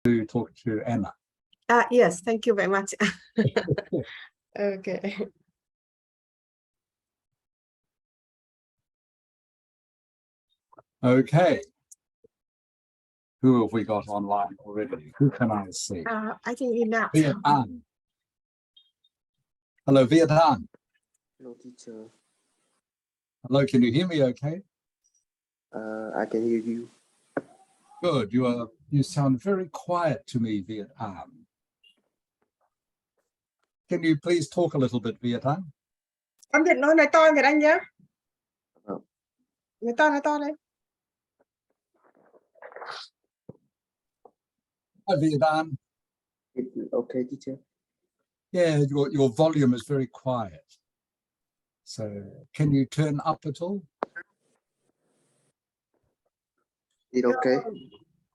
to talk to Anna. Yes, thank you very much. Okay. Okay. Who have we got online already? Who can I see? I think enough. Viet An. Hello, Viet An. Hello, teacher. Hello, can you hear me okay? I can hear you. Good. You sound very quiet to me, Viet An. Can you please talk a little bit, Viet An? Anh Việt nói to Việt Anh nhé. Vâng. Nói to đấy. Hi, Viet An. Okay, teacher. Yeah, your volume is very quiet. So can you turn up at all? Is it okay?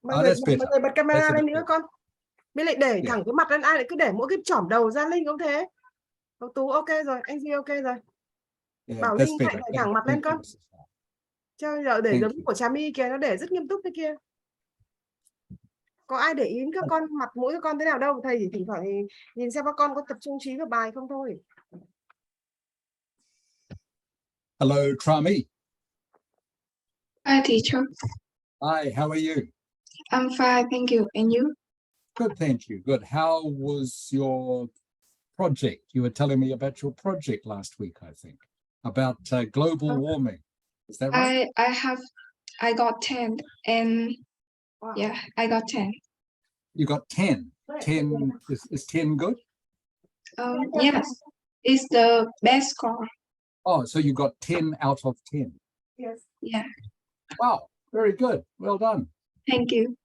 Mọi That's better. người bật camera That's a lên bit nữa better. con. Mới lại để Yeah. thẳng cái mặt lên, ai lại cứ để mỗi cái chỏm đầu ra Linh cũng thế. Tú ok rồi, anh Duy ok rồi. Yeah, Bảo that's Linh better. hãy thẳng mặt lên con. Chứ giờ để Thank giống you. của Trà My kia, nó để rất nghiêm túc thế kia. Có ai để ý các con mặt mũi các con thế nào đâu, thầy chỉ thỉnh thoảng nhìn xem các con có tập trung trí vào bài không thôi. Hello, Trami. Hi, teacher. Hi, how are you? I'm fine, thank you. And you? Good, thank you. Good. How was your project? You were telling me about your project last week, I think, about global warming. Is that right? I got 10 and Wow. yeah, I got 10. You got 10. 10 is 10 good? Yes, it's the best score. Oh, so you got 10 out of 10. Yes. Yeah, Wow, very good. Well done. thank you.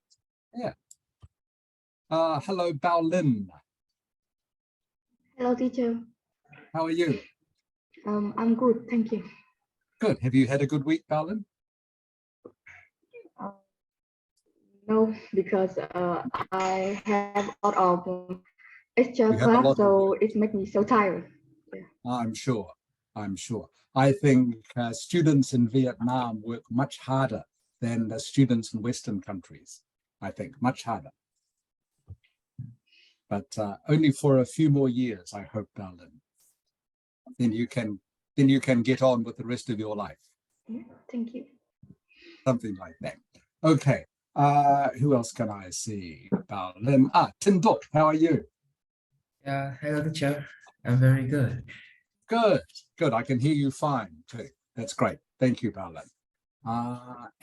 Hello, Bao Lin. Hello, teacher. How are you? I'm good, thank you. Good. Have you had a good week, Bao Lin? No, because I have a lot of extra You have a lot class, of so it makes me so tired. I'm sure. I think students in Vietnam work much harder than the students in Western countries. I think much harder. But only for a few more years, I hope, Darlin. Then you can get on with the rest of your life. Yeah, thank you. Something like that. Okay. Who else can I see? Darlin. Tin Duc, how are you? Yeah, hello teacher. I'm very good. Good. I can hear you fine too. That's great. Thank you, Darlin.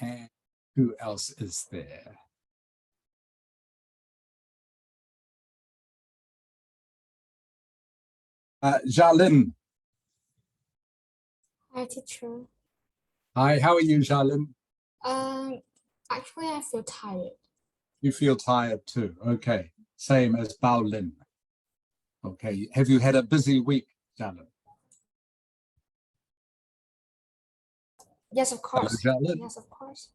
And who else is there? Jalin. Hi, teacher. Hi, how are you, Jalin? Actually, I feel tired. You feel tired too. Okay. Same as Bao Lin. Okay. Have you had a busy week, Jalin? Yes, of course. Hello, Jalin. Yes, of course.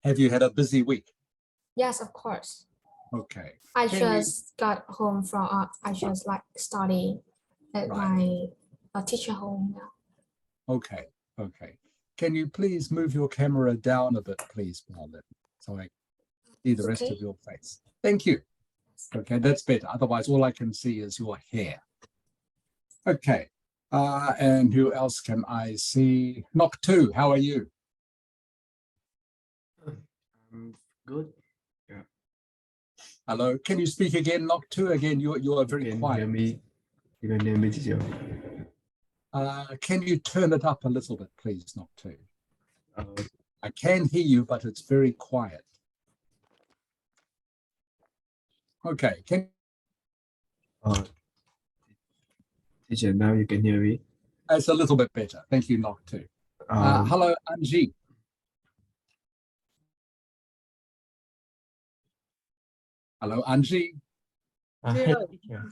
Have you had a busy week? Yes, of course. Okay. I Can just got home from, I just like study at Right. my teacher home now. Okay. Can you please move your camera down a bit, please, Bao Lin, so I see the rest Okay. of your face? Thank you. Okay, that's better. Otherwise, all I can see is your hair. Okay. And who else can I see? Knock 2, how are you? I'm good. Hello. Can you speak again, Knock 2? Again, you are very Can you quiet. hear me? You can hear me, teacher. Can you turn it up a little bit, please, Knock 2? Uh, I can hear you, but it's very quiet. Okay. teacher, now you can hear me. It's a little bit better. Thank you, Knock 2. Hello, Anji. Hello, Anji. Hey, teacher.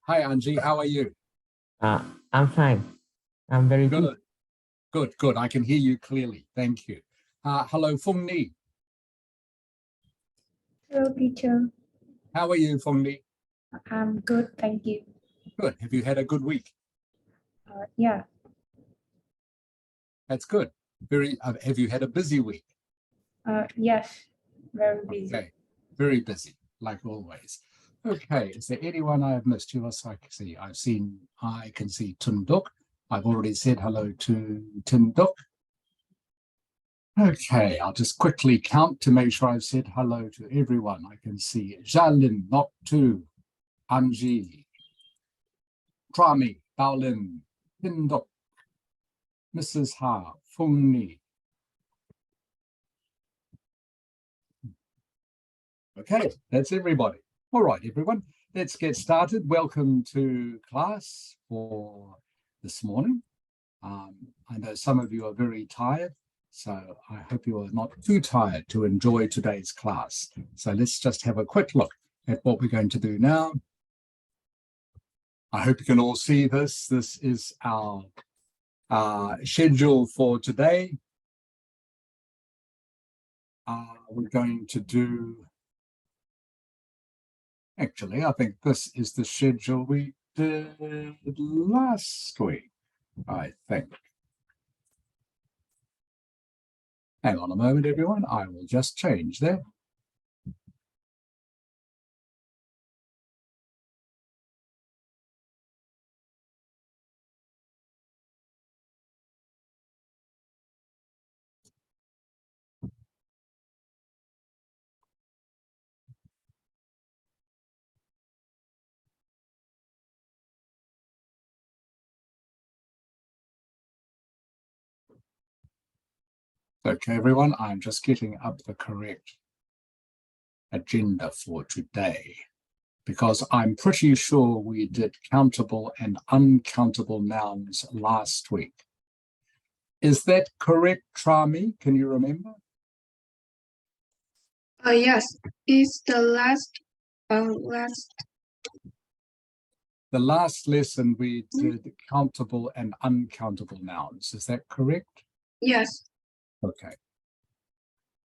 Hi, Anji. How are you? I'm fine. I'm very good. Good. I can hear you clearly. Thank you. Hello, Fung Ni. Hello, teacher. How are you, Fung Ni? I'm good, thank you. Good. Have you had a good week? Yeah, That's good. Have you had a busy week? yes, very busy. Okay. Very busy, like always. Okay, is there anyone I have missed? Who else I can see? I can see Tunduk. I've already said hello to Tunduk. Okay, I'll just quickly count to make sure I've said hello to everyone. I can see Jalin, Noktu, Anji, Trami, Baolin, Tunduk, Mrs. Ha, Fung Ni. Okay, that's everybody. All right, everyone, let's get started. Welcome to class for this morning. I know some of you are very tired, so I hope you are not too tired to enjoy today's class. So let's just have a quick look at what we're going to do now. I hope you can all see this. This is our schedule for today. We're going to do, actually, I think this is the schedule we did last week, I think. Hang on a moment, everyone. I will just change that. Okay, everyone, I'm just getting up the correct agenda for today, because I'm pretty sure we did countable and uncountable nouns last week. Is that correct, Trami? Can you remember? Yes, it's the last The last lesson we did countable and uncountable nouns. Is that correct? yes. Okay.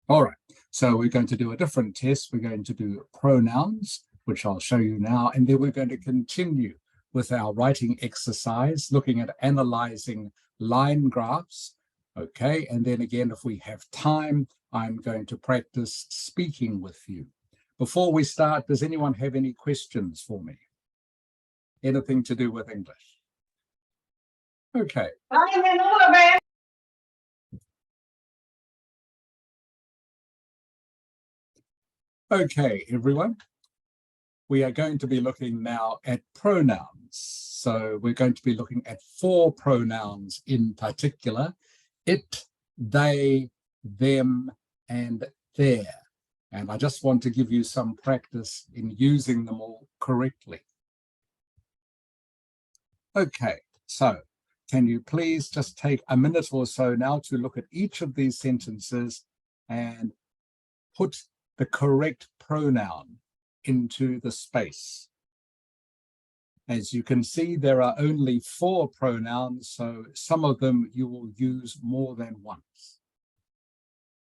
All right. So we're going to do a different test. We're going to do pronouns, which I'll show you now. And then we're going to continue with our writing exercise, looking at analyzing line graphs. Okay. And then again, if we have time, I'm going to practice speaking with you. Before we start, does anyone have any questions for me? Anything to do with English? Okay. Okay, everyone. We are going to be looking now at pronouns. So we're going to be looking at 4 pronouns in particular: it, they, them, and their. And I just want to give you some practice in using them all correctly. Okay, so can you please just take a minute or so now to look at each of these sentences and put the correct pronoun into the space. As you can see, there are only 4 pronouns, so some of them you will use more than once.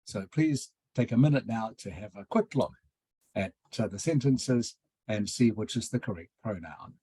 So please take a minute now to have a quick look at the sentences and see which is the correct pronoun.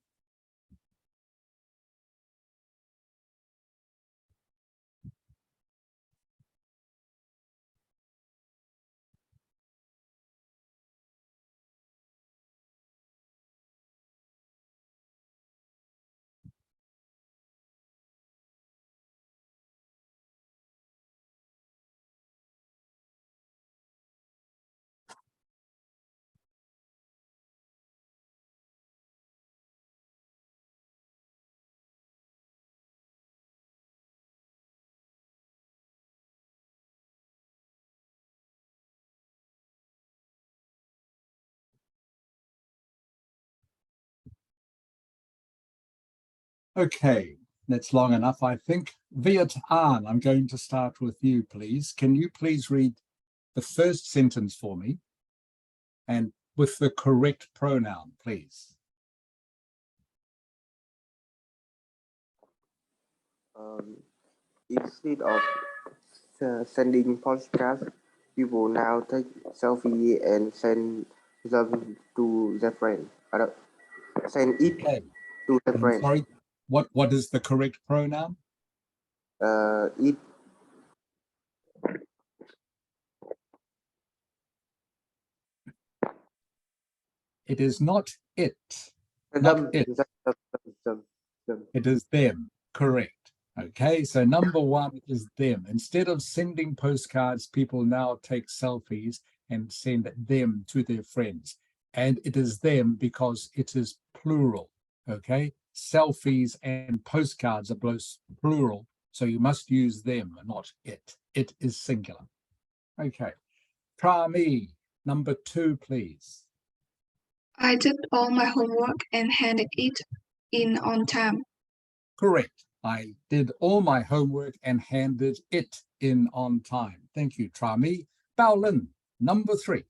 Okay, that's long enough, I think. Viet An, I'm going to start with you, please. Can you please read the first sentence for me and with the correct pronoun, please? Instead of sending postcards, people now take selfie and send them to their friend. Send it Okay. to their friend. Sorry, what is the correct pronoun? It. It is not it. Them, Not it. them. It is them. Correct. Okay, so number one is them. Instead of sending postcards, people now take selfies and send them to their friends. And it is them because it is plural. Okay, selfies and postcards are both plural. So you must use them, not it. It is singular. Okay. Try me. Number two, please. I did all my homework and handed it in on time. Correct. I did all my homework and handed it in on time. Thank you, Trami. Baolin, number three.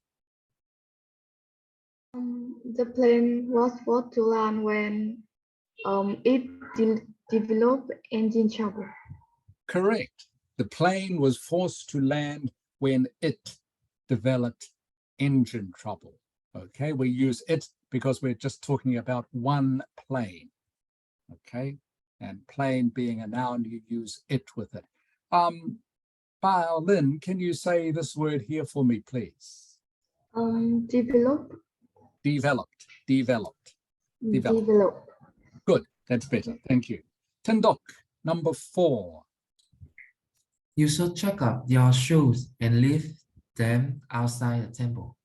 The plane was forced to land when it developed engine trouble. Correct. The plane was forced to land when it developed engine trouble. Okay, we use it because we're just talking about one plane. Okay, and plane being a noun, you use it with it. Baolin, can you say this word here for me, please? Develop. Developed, developed. Developed. Develop. Good, that's better. Thank you. Tindok, number four. You should check up your shoes and leave them outside the temple.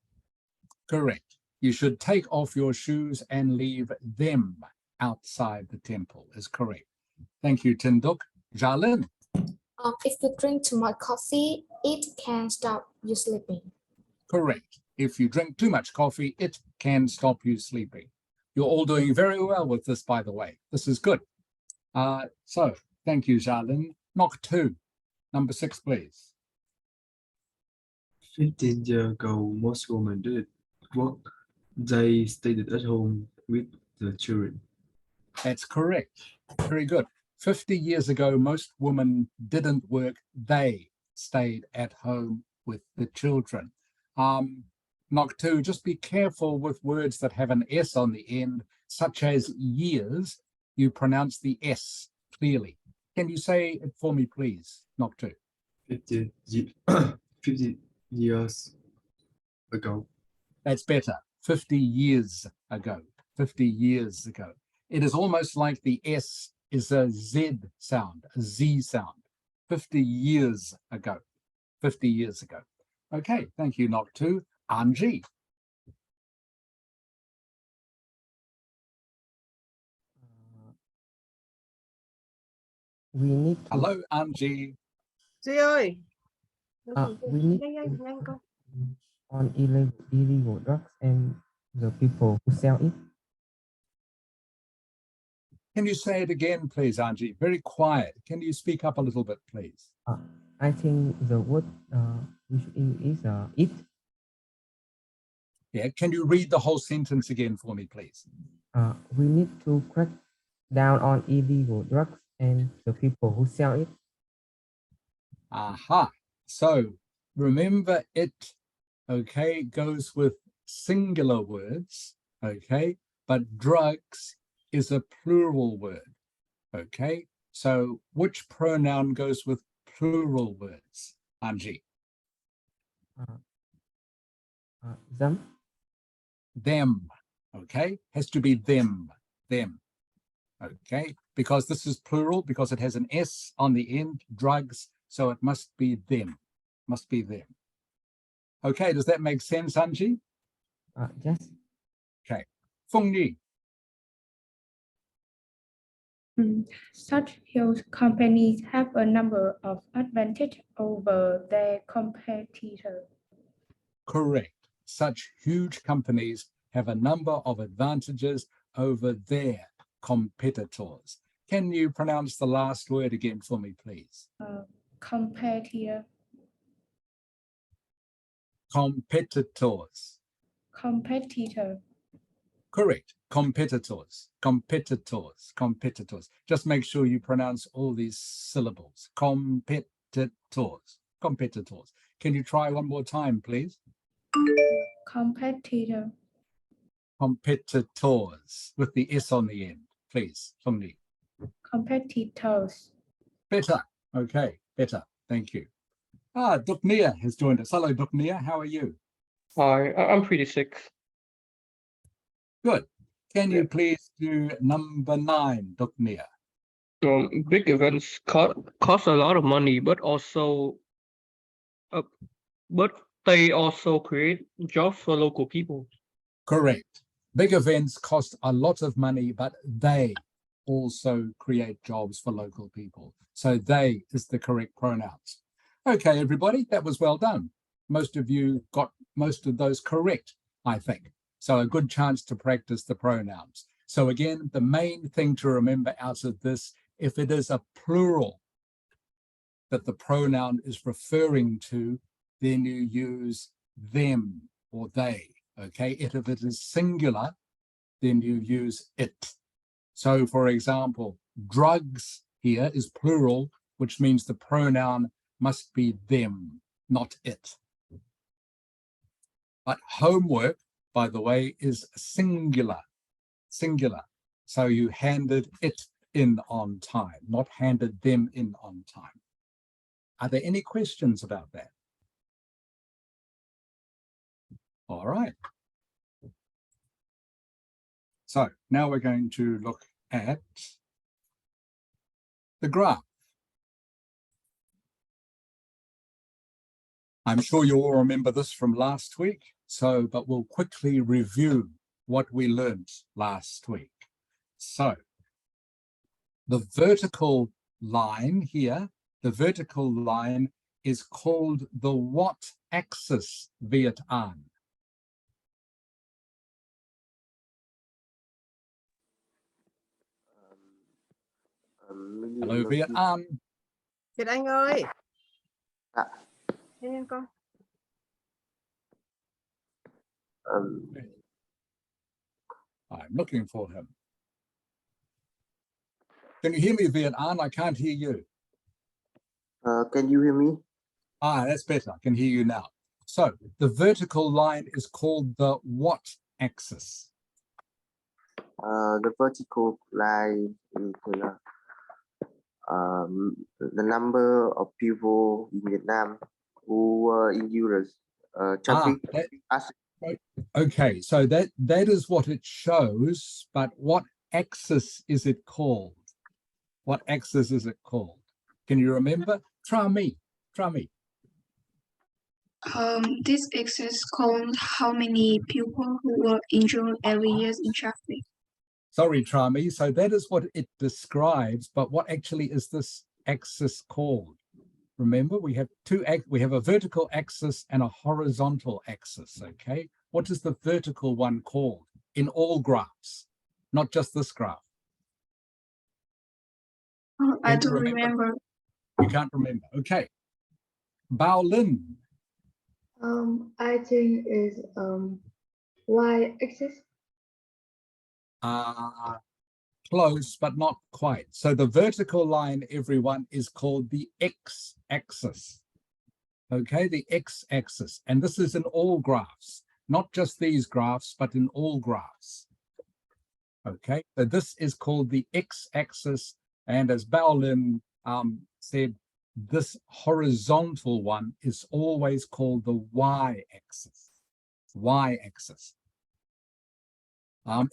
Correct. You should take off your shoes and leave them outside the temple is correct. Thank you, Tinduk. Jalin. If you drink too much coffee, it can stop you sleeping. Correct. If you drink too much coffee, it can stop you sleeping. You're all doing very well with this, by the way. This is good. So thank you, Jalin. Knock two. Number six, please. 15 years ago, most women didn't work. They stayed at home with the children. That's correct. Very good. 50 years ago, most women didn't work. They stayed at home with the children. Knock two, just be careful with words that have an S on the end, such as years. You pronounce the S clearly. Can you say it for me, please? Knock two. 50 years ago. That's better. 50 years ago. 50 years ago. It is almost like the S is a Z sound, a Z sound. 50 years ago. 50 years ago. Okay, thank you, Knock two. Anji. We need to Hello, Anji. Duy ơi. we need Nhanh to nhanh con. on illegal drugs and the people who sell it. Can you say it again, please, Anji? Very quiet. Can you speak up a little bit, please? I think the word which is it. Yeah, can you read the whole sentence again for me, please? We need to crack down on illegal drugs and the people who sell it. Aha. So remember it, okay, goes with singular words, okay, but drugs is a plural word, okay? So which pronoun goes with plural words, Anji? Them. Them, okay? Has to be them, okay? Because this is plural, because it has an S on the end, drugs, so it must be them, Okay, does that make sense, Anji? Yes. Okay. Feng Yi. Such huge companies have a number of advantages over their competitors. Correct. Such huge companies have a number of advantages over their competitors. Can you pronounce the last word again for me, please? Competitor. Competitors. Competitor. Correct. Competitors. Just make sure you pronounce all these syllables. Competitors. Can you try one more time, please? Competitor. Competitors with the S on the end, please, from me. Competitors. Better. Okay, better. Thank you. Duknia has joined us. Hello, Duknia. How are you? Hi, I'm pretty sick. Good. Can you please do number 9, Duknia? Big events cost a lot of money, but they also create jobs for local people. Correct. Big events cost a lot of money, but they also create jobs for local people. So they is the correct pronouns. Okay, everybody, that was well done. Most of you got most of those correct, I think. So a good chance to practice the pronouns. So again, the main thing to remember out of this, if it is a plural that the pronoun is referring to, then you use them or they, okay? If it is singular, then you use it. So for example, drugs here is plural, which means the pronoun must be them, not it. But homework, by the way, is singular. So you handed it in on time, not handed them in on time. Are there any questions about that? All right. So now we're going to look at the graph. I'm sure you all remember this from last week, but we'll quickly review what we learned last week. So the vertical line here, the vertical line is called the what axis, Viet An? Hello, Viet An. Việt Anh ơi. Dạ. Nghe con. I'm looking for him. Can you hear me, Viet An? I can't hear you. Can you hear me? Ah, that's better. I can hear you now. So the vertical line is called the what axis? The vertical line is the number of people in Vietnam who were injured. Traffic. Okay, so that is what it shows, but what axis is it called? What axis is it called? Can you remember? Try me. This axis counts how many people who were injured every year in traffic. Sorry, try me. So that is what it describes, but what actually is this axis called? Remember, we have a vertical axis and a horizontal axis, okay? What is the vertical one called in all graphs, not just this graph? I don't remember. You can't remember, okay. Bao Lin. I think is y-axis. Close, but not quite. So the vertical line, everyone, is called the x-axis. Okay, the x-axis. And this is in all graphs, not just these graphs, but in all graphs. Okay, so this is called the x-axis. And as Bao Lin said, this horizontal one is always called the y-axis. Y-axis.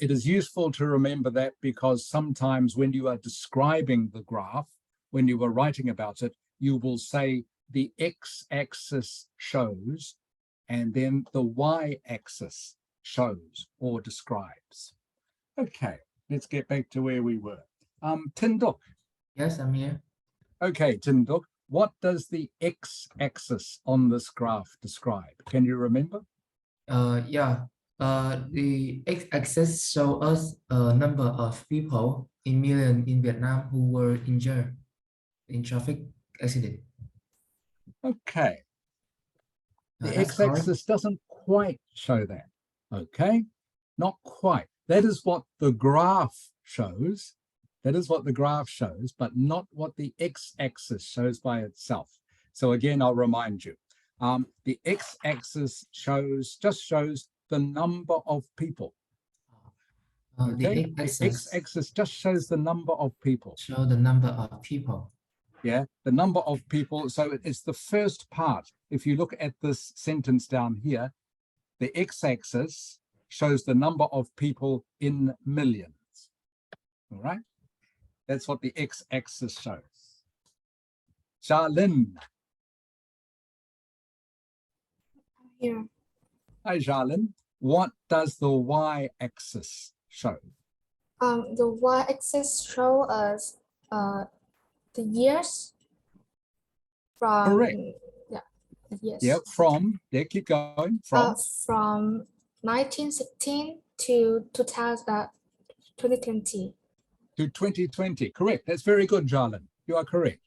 It is useful to remember that because sometimes when you are describing the graph, when you are writing about it, you will say the x-axis shows, and then the y-axis shows or describes. Okay, let's get back to where we were. Tin Duc. Yes, I'm here. Okay, Tin Duc, what does the x-axis on this graph describe? Can you remember? Yeah. The x-axis shows us a number of people in million in Vietnam who were injured in traffic accident. Okay. The That's x-axis doesn't quite show that. Okay, not quite. That is what the graph shows. That is what the graph shows, but not what the x-axis shows by itself. So again, I'll remind you. The x-axis just shows the number of people. Okay, the x-axis just shows the number of people. Show the number of people. Yeah, the number of people. So it's the first part. If you look at this sentence down here, the x-axis shows the number of people in millions. All right? That's what the x-axis shows. Xiaolin. Here. Hi, Xiaolin. What does the y-axis show? The y-axis show us the years from Correct. yes. Yeah, from, yeah, keep going. From 1916 to 2020. To 2020. Correct. That's very good, Xiaolin. You are correct.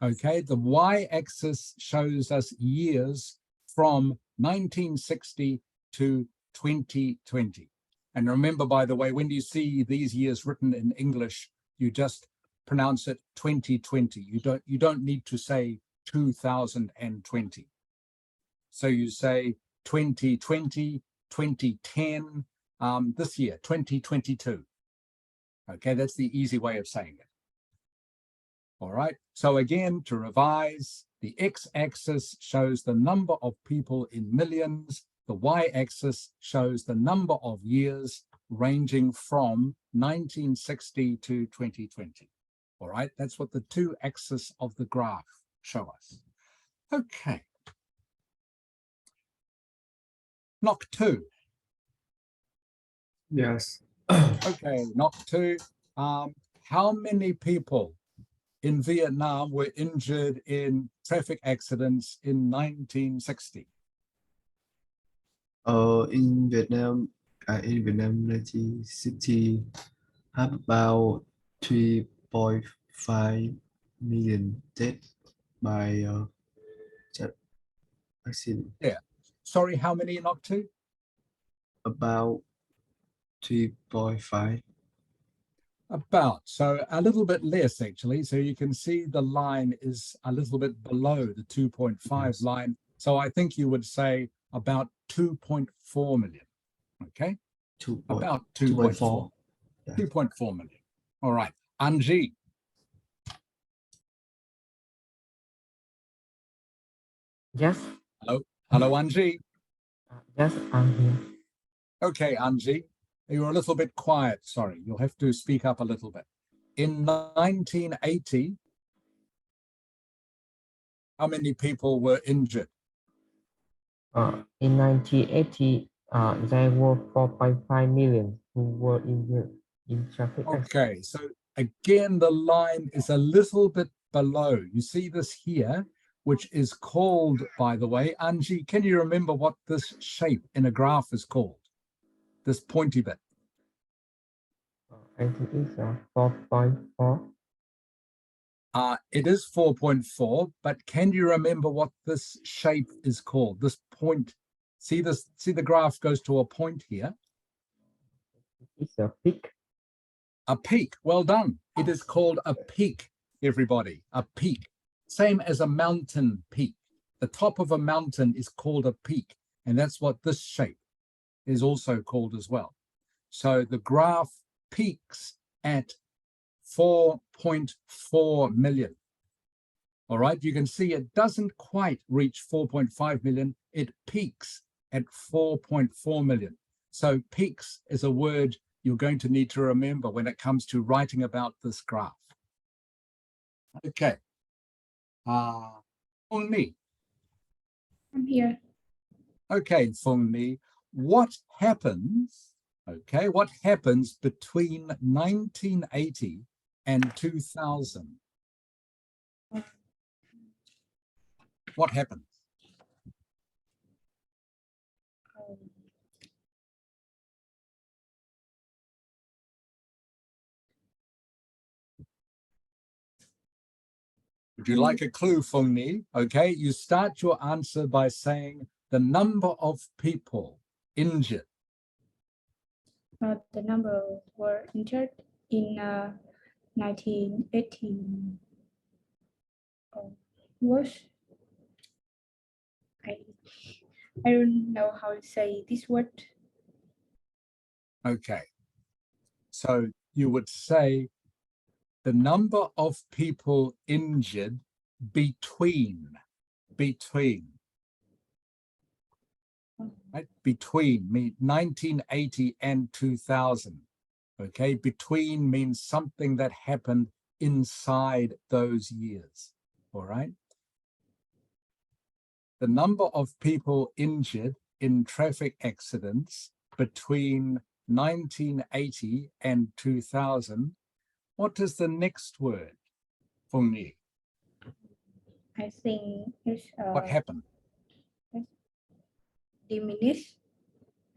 Okay, the y-axis shows us years from 1960 to 2020. And remember, by the way, when you see these years written in English, you just pronounce it 2020. You don't need to say 2020. So you say 2020, 2010, this year, 2022. Okay, that's the easy way of saying it. All right, so again, to revise, the x-axis shows the number of people in millions. The y-axis shows the number of years ranging from 1960 to 2020. All right, that's what the two axes of the graph show us. Okay. Knock 2. Yes. Okay, knock 2. How many people in Vietnam were injured in traffic accidents in 1960? In Vietnam, 1960 have about 3.5 million deaths by accident. Yeah. Sorry, how many in knock 2? About 3.5. About, so a little bit less actually. So you can see the line is a little bit below the 2.5 line. So I think you would say about 2.4 million. Okay, about 2.4. Yeah. 2.4 million. All right, Anji. Yes. Hello, Anji. Yes, I'm here. Okay, Anji, you're a little bit quiet. Sorry, you'll have to speak up a little bit. In 1980, how many people were injured? In 1980, there were 4.5 million who were injured in traffic accidents. Okay, so again, the line is a little bit below. You see this here, which is called, by the way, Anji, can you remember what this shape in a graph is called? This pointy bit. I think it's 4.4. It is 4.4, but can you remember what this shape is called? This point, see this, see the graph goes to a point here. It's a peak. A peak, well done. It is called a peak, everybody, a peak. Same as a mountain peak. The top of a mountain is called a peak, and that's what this shape is also called as well. So the graph peaks at 4.4 million. All right, you can see it doesn't quite reach 4.5 million. It peaks at 4.4 million. So peaks is a word you're going to need to remember when it comes to writing about this graph. Okay. Fung Ni. I'm here. Okay, Fung Ni. What happens, okay, what happens between 1980 and 2000? What happens? Would you like a clue, Fung Ni? Okay, you start your answer by saying the number of people injured. The number were injured in 1980 was I don't know how to say this word. Okay, so you would say the number of people injured between. Right? Between means 1980 and 2000. Okay, between means something that happened inside those years. All right. The number of people injured in traffic accidents between 1980 and 2000. What is the next word, Phung Nhi? I think it's What happened? diminished.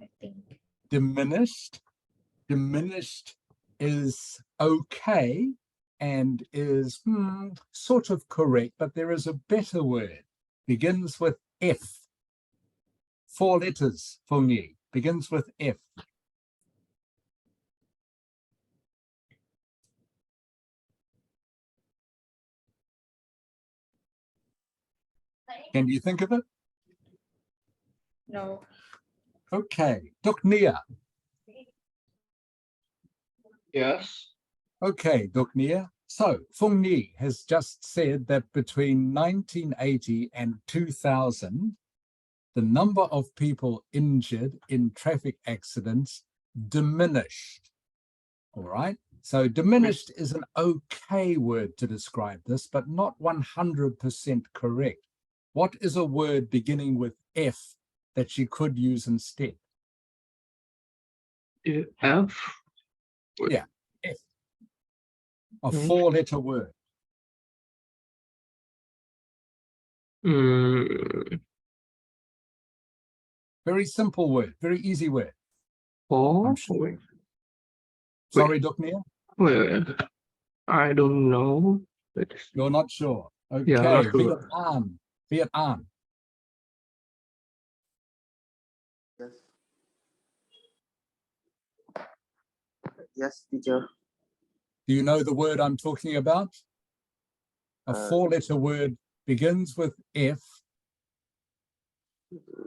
I think. Diminished. Diminished is okay and is sort of correct, but there is a better word. Begins with F. 4 letters, Phung Nhi. Begins with F. Can you think of it? No. Okay. Duk Nia. Yes. Okay, Duk Nia. So Phung Nhi has just said that between 1980 and 2000, the number of people injured in traffic accidents diminished. All right. So diminished is an okay word to describe this, but not 100% correct. What is a word beginning with F that you could use instead? F. Yeah, F. A 4-letter word. Very simple word, very easy word. Oh, Sure. Sorry, Duk Nia? Wait, I don't know. You're not sure. Okay, Yeah, not sure. Vietnam. Vietnam. Yes. Yes, teacher. Do you know the word I'm talking about? A 4-letter word begins with F,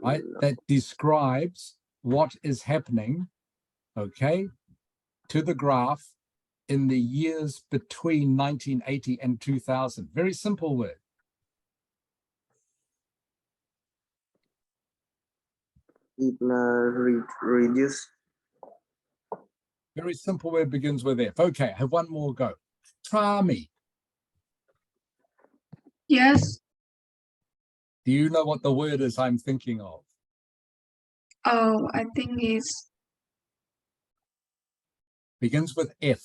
right? That describes what is happening, okay, to the graph in the years between 1980 and 2000. Very simple word. It reduce. Very simple word begins with F. Okay, I have one more go. Try me. Yes. Do you know what the word is I'm thinking of? Oh, I think it's Begins with F.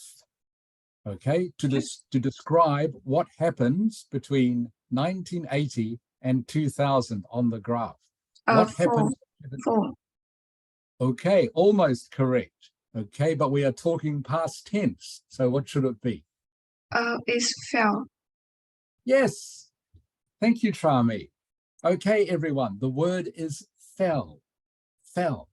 Okay, to describe what happens between 1980 and 2000 on the graph. What happened? Four. Okay, almost correct. Okay, but we are talking past tense. So what should it be? It's fell. Yes. Thank you, Trami. Okay, everyone, the word is fell. Fell.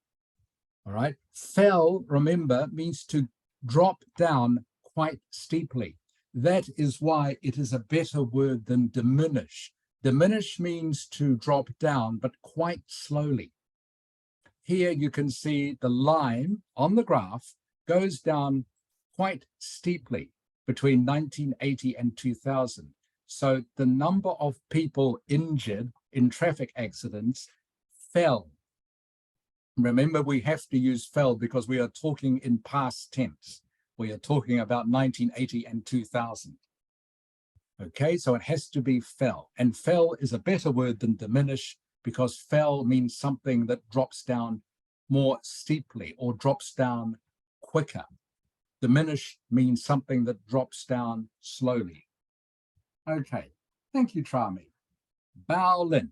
All right. Fell, remember, means to drop down quite steeply. That is why it is a better word than diminish. Diminish means to drop down, but quite slowly. Here you can see the line on the graph goes down quite steeply between 1980 and 2000. So the number of people injured in traffic accidents fell. Remember, we have to use fell because we are talking in past tense. We are talking about 1980 and 2000. Okay, so it has to be fell. And fell is a better word than diminish because fell means something that drops down more steeply or drops down quicker. Diminish means something that drops down slowly. Okay, thank you, Trami. Bao Lin.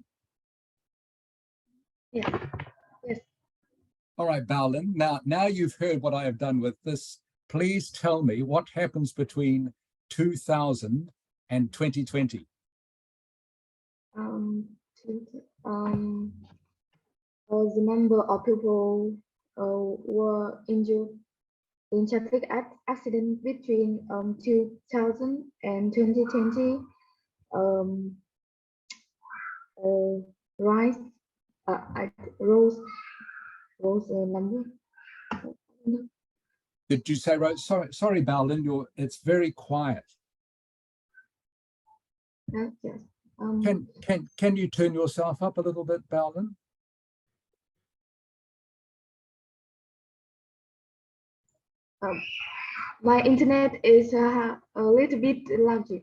Yes. Yes. All right, Bao Lin. Now you've heard what I have done with this. Please tell me what happens between 2000 and 2020. The number of people were injured in traffic accident between 2000 and 2020 rise rose number. Did you say right? Sorry, Bao Lin, it's very quiet. Yes. Can you turn yourself up a little bit, Bao Lin? My internet is a little bit lousy.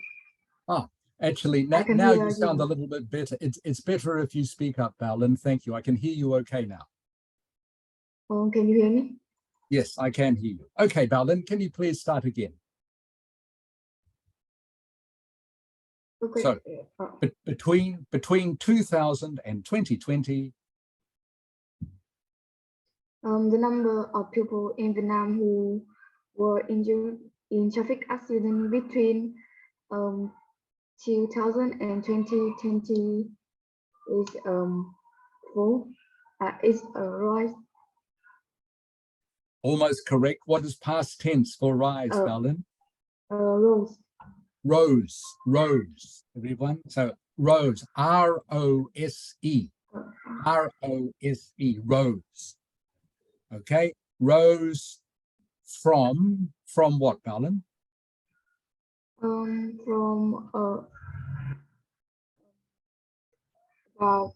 Ah, actually, I can now hear you sound a you. little bit better. It's better if you speak up, Balin. Thank you. I can hear you okay now. Oh, can you hear me? Yes, I can hear you. Okay, Balin, can you please start again? Okay. So, between 2000 and 2020, the number of people in Vietnam who were injured in traffic accident between 2000 and 2020 is full. Is a rise. almost correct. What is past tense for rise, Balin? Rose. Rose, everyone. So rose, R-O-S-E, R-O-S-E, rose. Okay, rose from what, Balin? From about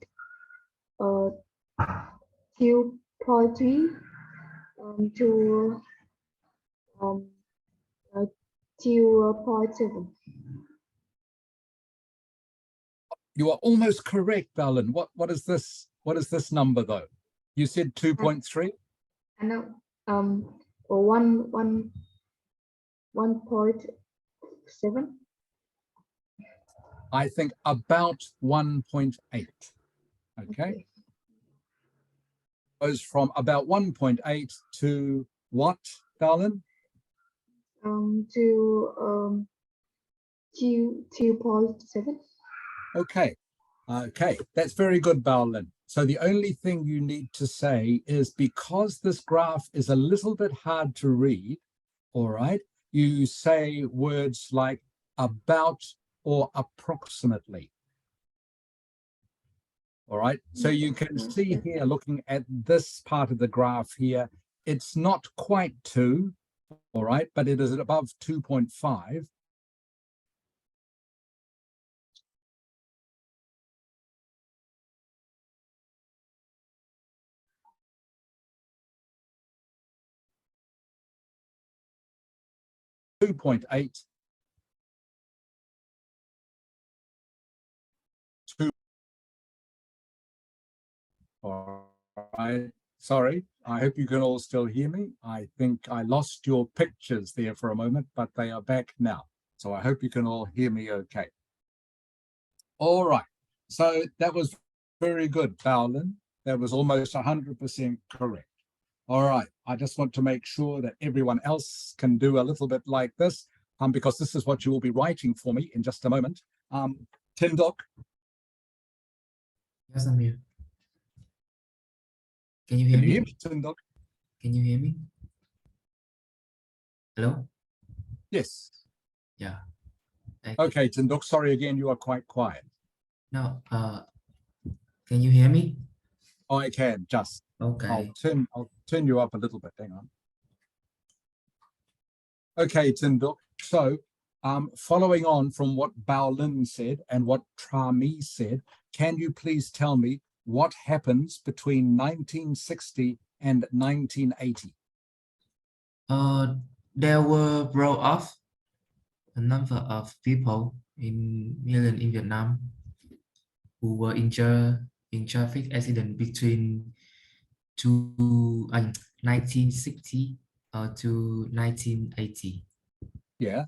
2.3 to 2.7. You are almost correct, Balin. What is this? What is this number though? You said 2.3? I know. Or 1.7. I think about 1.8. Okay. Goes from about 1.8 to what, Balin? To 2.7. Okay. Okay, that's very good, Balin. So the only thing you need to say is, because this graph is a little bit hard to read, all right, you say words like about or approximately. All right, so you can see here, looking at this part of the graph here, it's not quite 2, all right, but it is above 2.5. .8, 2. All right, sorry, I hope you can all still hear me. I think I lost your pictures there for a moment, but they are back now. So I hope you can all hear me okay. All right, so that was very good, Balin. That was almost 100% correct. All right, I just want to make sure that everyone else can do a little bit like this, because this is what you will be writing for me in just a moment. Tindok. Yes, I'm here. Can you hear me? Tindok? Can you hear me? Hello? Yes. Yeah. Okay, Tindok, sorry again, you are quite quiet. No, can you hear me? Oh, I can, just. Okay. I'll turn you up a little bit, hang on. Okay, Tindok, so following on from what Baolin said and what Trami said, can you please tell me what happens between 1960 and 1980? There were brought off a number of people in million in Vietnam who were injured in traffic accident between 1960 to 1980. Yeah.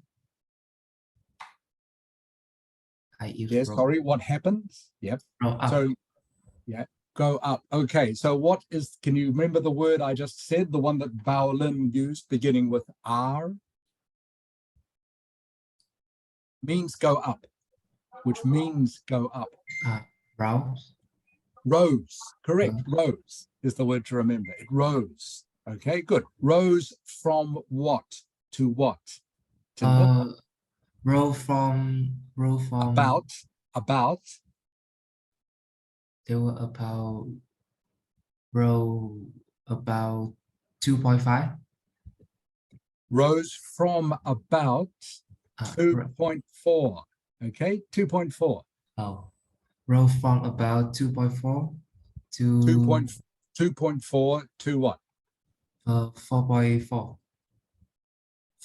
Yeah, sorry, what happens? Yep. Up. So, yeah, go up. Okay, so what is, can you remember the word I just said, the one that Baolin used beginning with R? Means go up, which means go up. Rose. Rose, correct. Rose is the word to remember. It rose. Okay, good. Rose from what to what? Row from about. They were about row about 2.5. Rose from about 2.4. Okay, 2.4. Oh, row from about 2.4 to 2.4 to what? 4.4.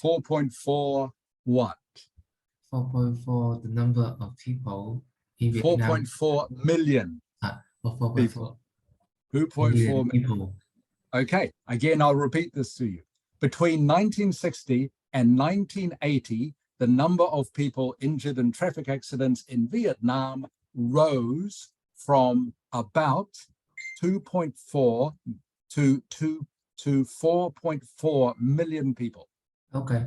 4.4 what? 4.4, the number of people in Vietnam. 4.4 million. Or 4.4 2.4 million million. people. Okay, again, I'll repeat this to you. Between 1960 and 1980, the number of people injured in traffic accidents in Vietnam rose from about 2.4 to 4.4 million people. Okay.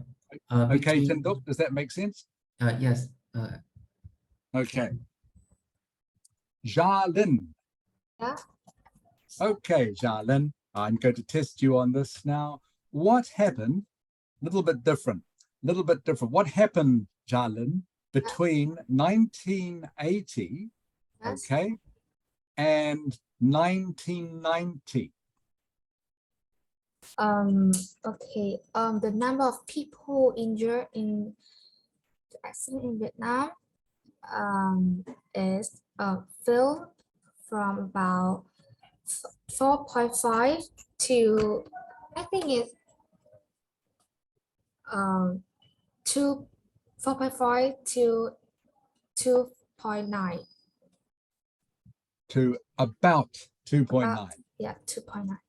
Okay, Between, Tinduk, does that make sense? yes. Okay. Jalin. Yeah. Okay, Jalin, I'm going to test you on this now. What happened? A little bit different. What happened, Jalin, between 1980, Yes. okay, and 1990? Okay. The number of people injured in the accident in Vietnam is fell from about 4.5 to, I think it's 4.5 to 2.9. To about 2.9. Yeah, 2.9.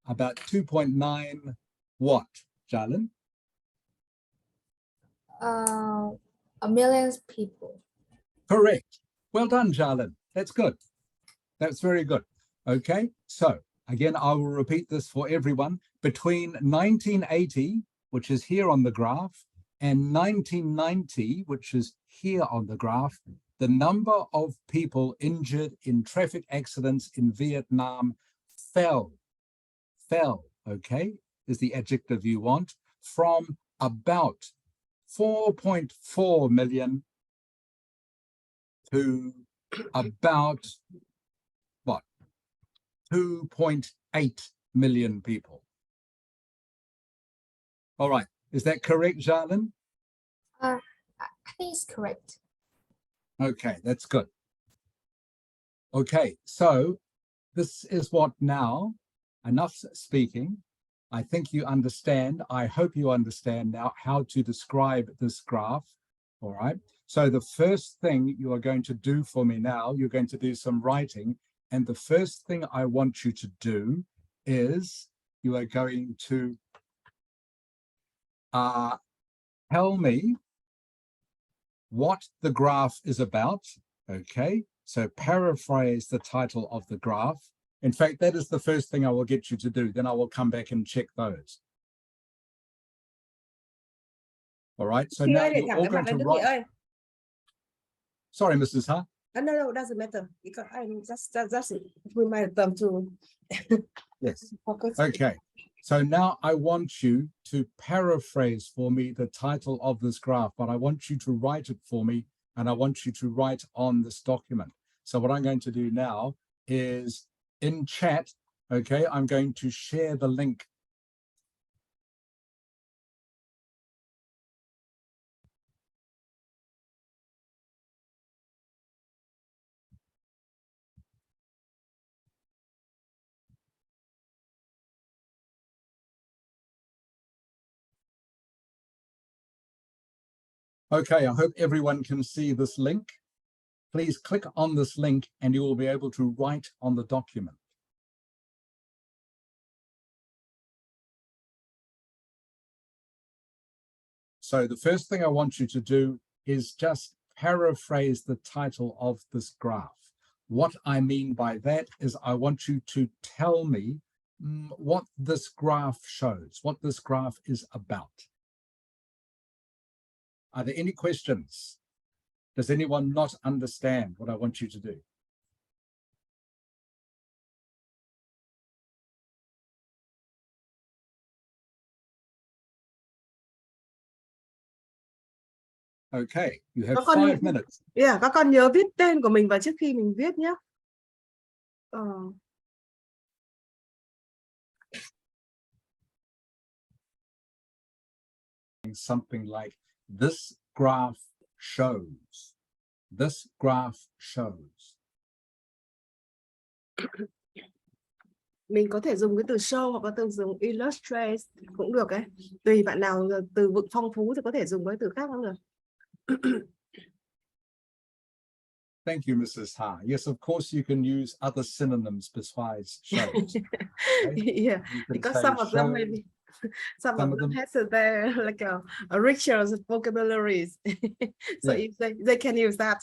About 2.9 what, Jalin? A million people. Correct. Well done, Jalin. That's good. That's very good. Okay, so again, I will repeat this for everyone. Between 1980, which is here on the graph, and 1990, which is here on the graph, the number of people injured in traffic accidents in Vietnam fell, okay, is the adjective you want, from about 4.4 million to about, what, 2.8 million people. All right, is that correct, Jalin? I think it's correct. Okay, that's good. Okay, so this is what now, enough speaking. I think you understand, I hope you understand now how to describe this graph, all right? So the first thing you are going to do for me now, you're going to do some writing, and the first thing I want you to do is you are going to tell me what the graph is about, okay? So paraphrase the title of the graph. In fact, that is the first thing I will get you to do. Then I will come back and check those. All right, so now you're all going to write. Sorry, Mrs. Ha. No, it doesn't matter because I'm just with my thumb to. Yes. Focus. Okay. So now I want you to paraphrase for me the title of this graph, but I want you to write it for me, and I want you to write on this document. So what I'm going to do now is in chat, okay, I'm going to share the link. Okay, I hope everyone can see this link. Please click on this link and you will be able to write on the document. So the first thing I want you to do is just paraphrase the title of this graph. What I mean by that is I want you to tell me what this graph shows, what this graph is about. Are there any questions? Does anyone not understand what I want you to do? Okay, you have 5 minutes. Yeah, các con nhớ viết tên của mình vào trước khi mình viết nhé. Something like this graph shows. This graph shows. Mình có thể dùng cái từ show hoặc là từ dùng illustrate cũng được ấy. Tùy bạn nào từ vựng phong phú thì có thể dùng với từ khác cũng được. Thank you, Mrs. Ha. Yes, of course, you can use other synonyms besides shows. Okay? Yeah, You can because say some of them show, maybe some some of of them them. has their like a richer vocabularies. So Yeah. if they can use that.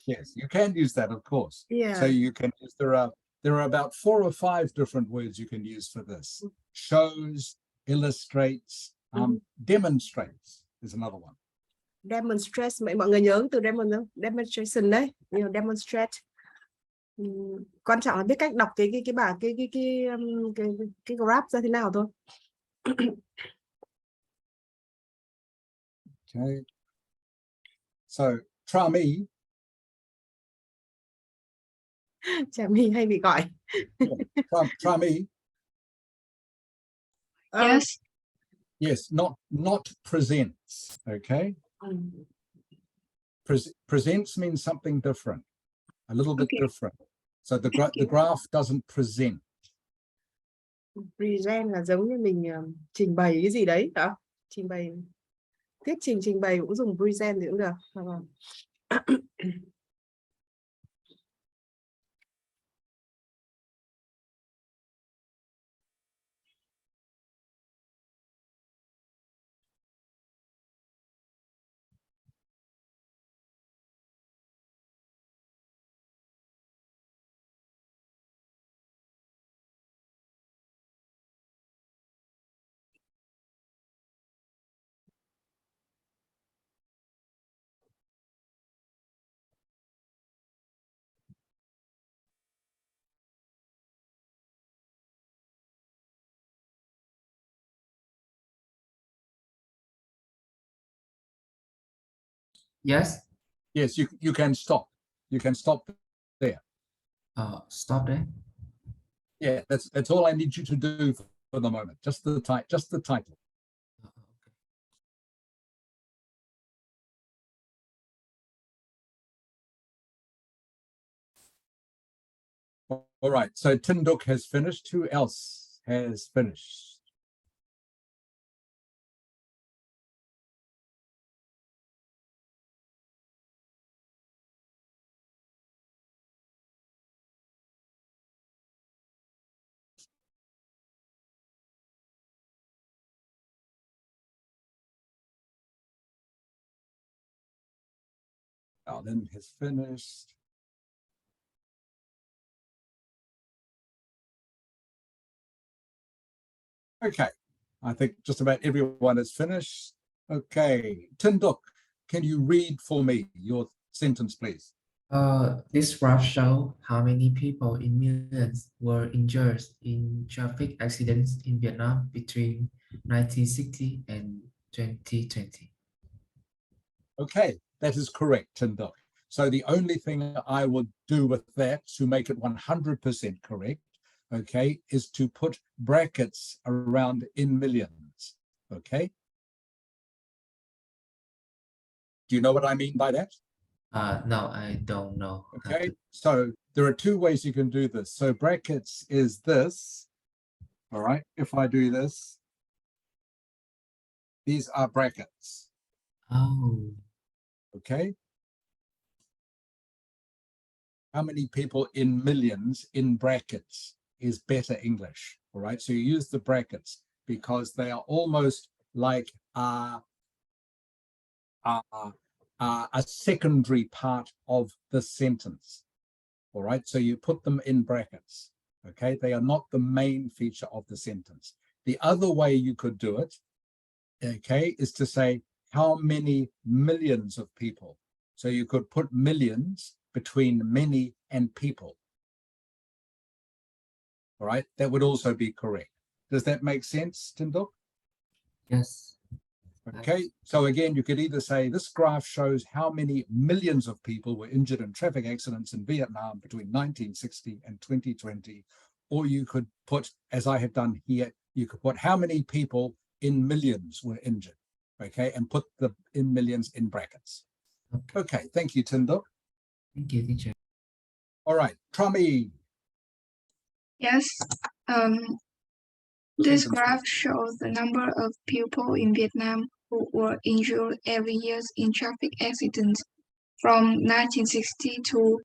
Yes, you can use that, of course. Yeah. So you can use, there are about 4 or 5 different words you can use for this. Shows, illustrates, demonstrates is another one. Demonstrate, mọi người nhớ từ demonstration đấy, demonstrate. Quan trọng là biết cách đọc cái graph ra thế nào thôi. Okay. So try me. Chả mình hay bị gọi. Try me. Yes. Yes, not presents. Okay. Presents means something different, a little bit different. So the graph doesn't present. Present là giống như mình trình bày cái gì đấy hả? Trình bày thuyết trình bày cũng dùng present thì cũng được. Yes. Yes, you can stop. You can stop there. Stop there. Yeah, that's all I need you to do for the moment. Just the title. All right. So Tinduk has finished. Who else has finished? Alan has finished. Okay, I think just about everyone has finished. Okay, Tinduk, can you read for me your sentence, please? This graph shows how many people in millions were injured in traffic accidents in Vietnam between 1960 and 2020. Okay, that is correct, Tinduk. So the only thing I would do with that to make it 100% correct, okay, is to put brackets around in millions, okay? Do you know what I mean by that? No, I don't know. Okay, so there are 2 ways you can do this. So brackets is this, all right? If I do this, these are brackets. Oh. Okay. How many people in millions in brackets is better English, all right? So you use the brackets because they are almost like a secondary part of the sentence, all right? So you put them in brackets, okay? They are not the main feature of the sentence. The other way you could do it, okay, is to say how many millions of people. So you could put millions between many and people. All right, that would also be correct. Does that make sense, Tinduk? Yes. Okay, so again, you could either say this graph shows how many millions of people were injured in traffic accidents in Vietnam between 1960 and 2020, or you could put, as I have done here, you could put how many people in millions were injured, okay, and put the in millions in brackets. Okay, thank you, Tinduk. Thank you, teacher. All right, Trami. Yes. This Sentence, graph shows the number of people in Vietnam who were injured every year in traffic accidents from 1960 to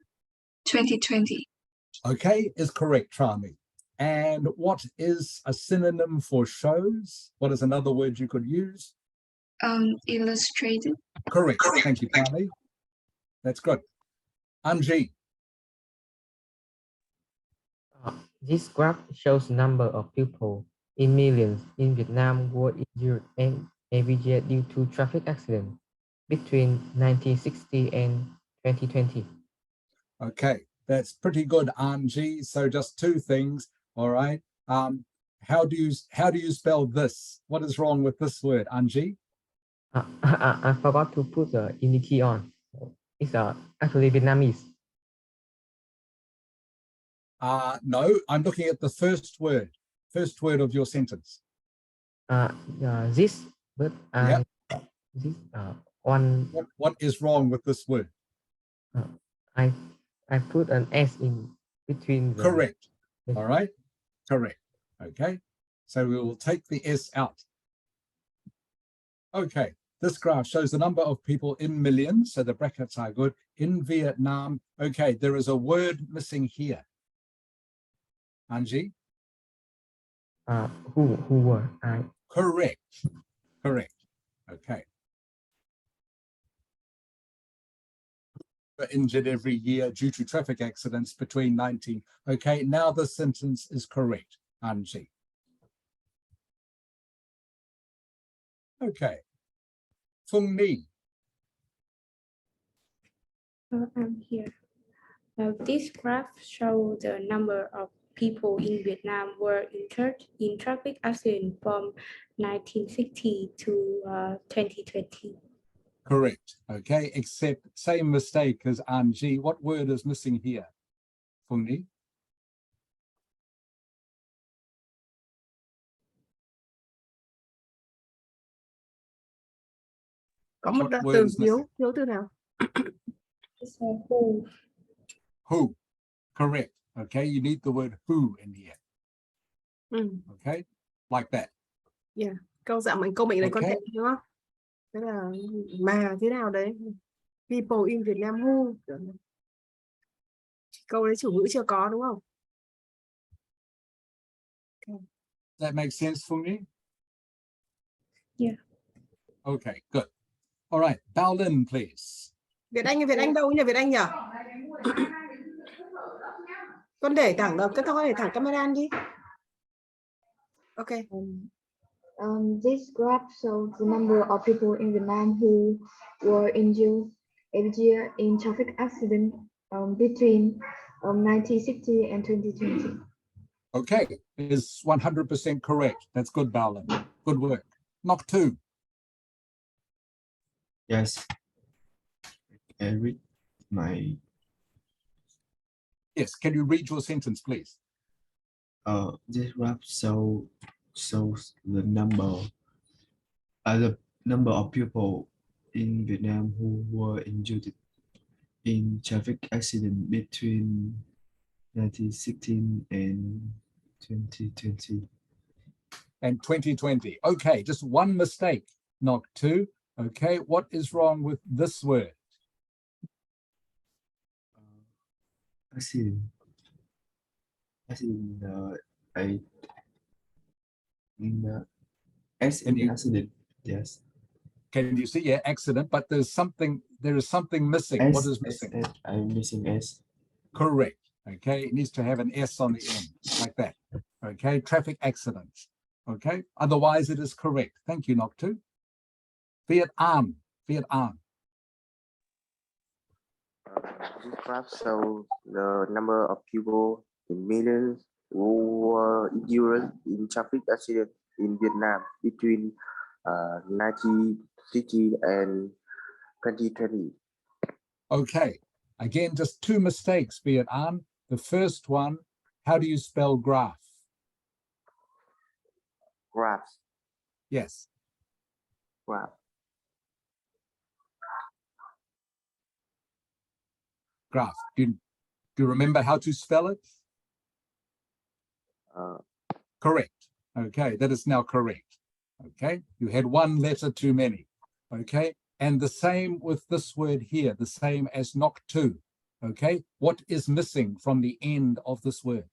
2020. okay, is correct, Trami. And what is a synonym for shows? What is another word you could use? Illustrated. Correct. Thank you, Trami. That's good. Anji. This graph shows the number of people in millions in Vietnam who were injured every year due to traffic accidents between 1960 and 2020. Okay, that's pretty good, Anji. So just two things. All right. How do you spell this? What is wrong with this word, Anji? I forgot to put the indie on. It's actually Vietnamese. No, I'm looking at the first word of your sentence. This, but Yeah. this one. What is wrong with this word? I put an S in between. Correct. All right. Correct. Okay. So we will take the S out. Okay. This graph shows the number of people in millions. So the brackets are good. In Vietnam. Okay. There is a word missing here. Anji? Who were I? Correct. Correct. Okay. Were injured every year due to traffic accidents between 19. Okay, now the sentence is correct, Anji. Okay. Phung Ni. I'm here. This graph shows the number of people in Vietnam were injured in traffic accidents from 1960 to 2020. Correct. Okay, except same mistake as Anji. What word is missing here, Phung Ni? Có một What word từ is missing? thiếu từ nào? Who? Who. Correct. Okay, you need the word who in here. Okay, like that. Yeah. Câu mệnh này con Okay. thấy đúng không? Thế là mà thế nào đấy? People in Vietnam who. Câu đấy chủ ngữ chưa có đúng không? Okay. That makes sense, Phung Ni? Yeah. Okay, good. All right, Bao Lin, please. Việt Anh đâu nhỉ? Việt Anh nhỉ? Con để thẳng được, con để thẳng camera đi. Okay. This graph shows the number of people in Vietnam who were injured every year in traffic accidents between 1960 and 2020. Okay, is 100% correct. That's good, Bao Lin. Good work. Knock two. Yes. I read my Yes, can you read your sentence, please? this graph shows the number of people in Vietnam who were injured in traffic accident between 1916 and 2020. And 2020. Okay, just one mistake, knock two. Okay, what is wrong with this word? Accident. Accident. Yes. Can you see? Yeah, accident, but there is something missing. What is missing? I'm missing S. Correct. Okay, it needs to have an S on the end, like that. Okay, traffic accidents. Okay, otherwise it is correct. Thank you, knock two. Vietnam. This graph shows the number of people in millions who were injured in traffic accidents in Vietnam between 1960 and 2020. Okay, again, just two mistakes, Vietnam. The first one, how do you spell graph? Graphs. Yes. Graph. Graph. Do you remember how to spell it? Correct. Okay, that is now correct. Okay, you had one letter too many. Okay, and the same with this word here, the same as knock two. Okay, what is missing from the end of this word?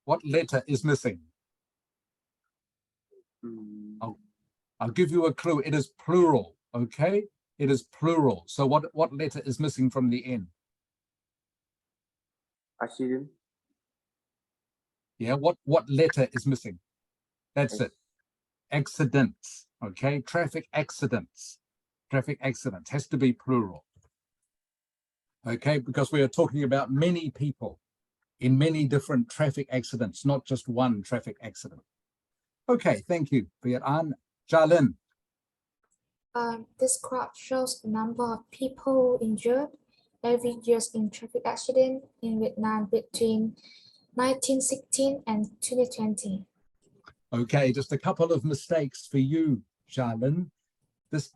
What letter is missing? I'll give you a clue. It is plural. Okay, it is plural. So what letter is missing from the end? Accident. Yeah, what letter is missing? That's it. Accidents. Okay, traffic accidents. Traffic accidents has to be plural. Okay, because we are talking about many people in many different traffic accidents, not just one traffic accident. Okay, thank you, Viet An. Jalin. This graph shows the number of people injured every year in traffic accident in Vietnam between 1916 and 2020. Okay, just a couple of mistakes for you, Jalin. This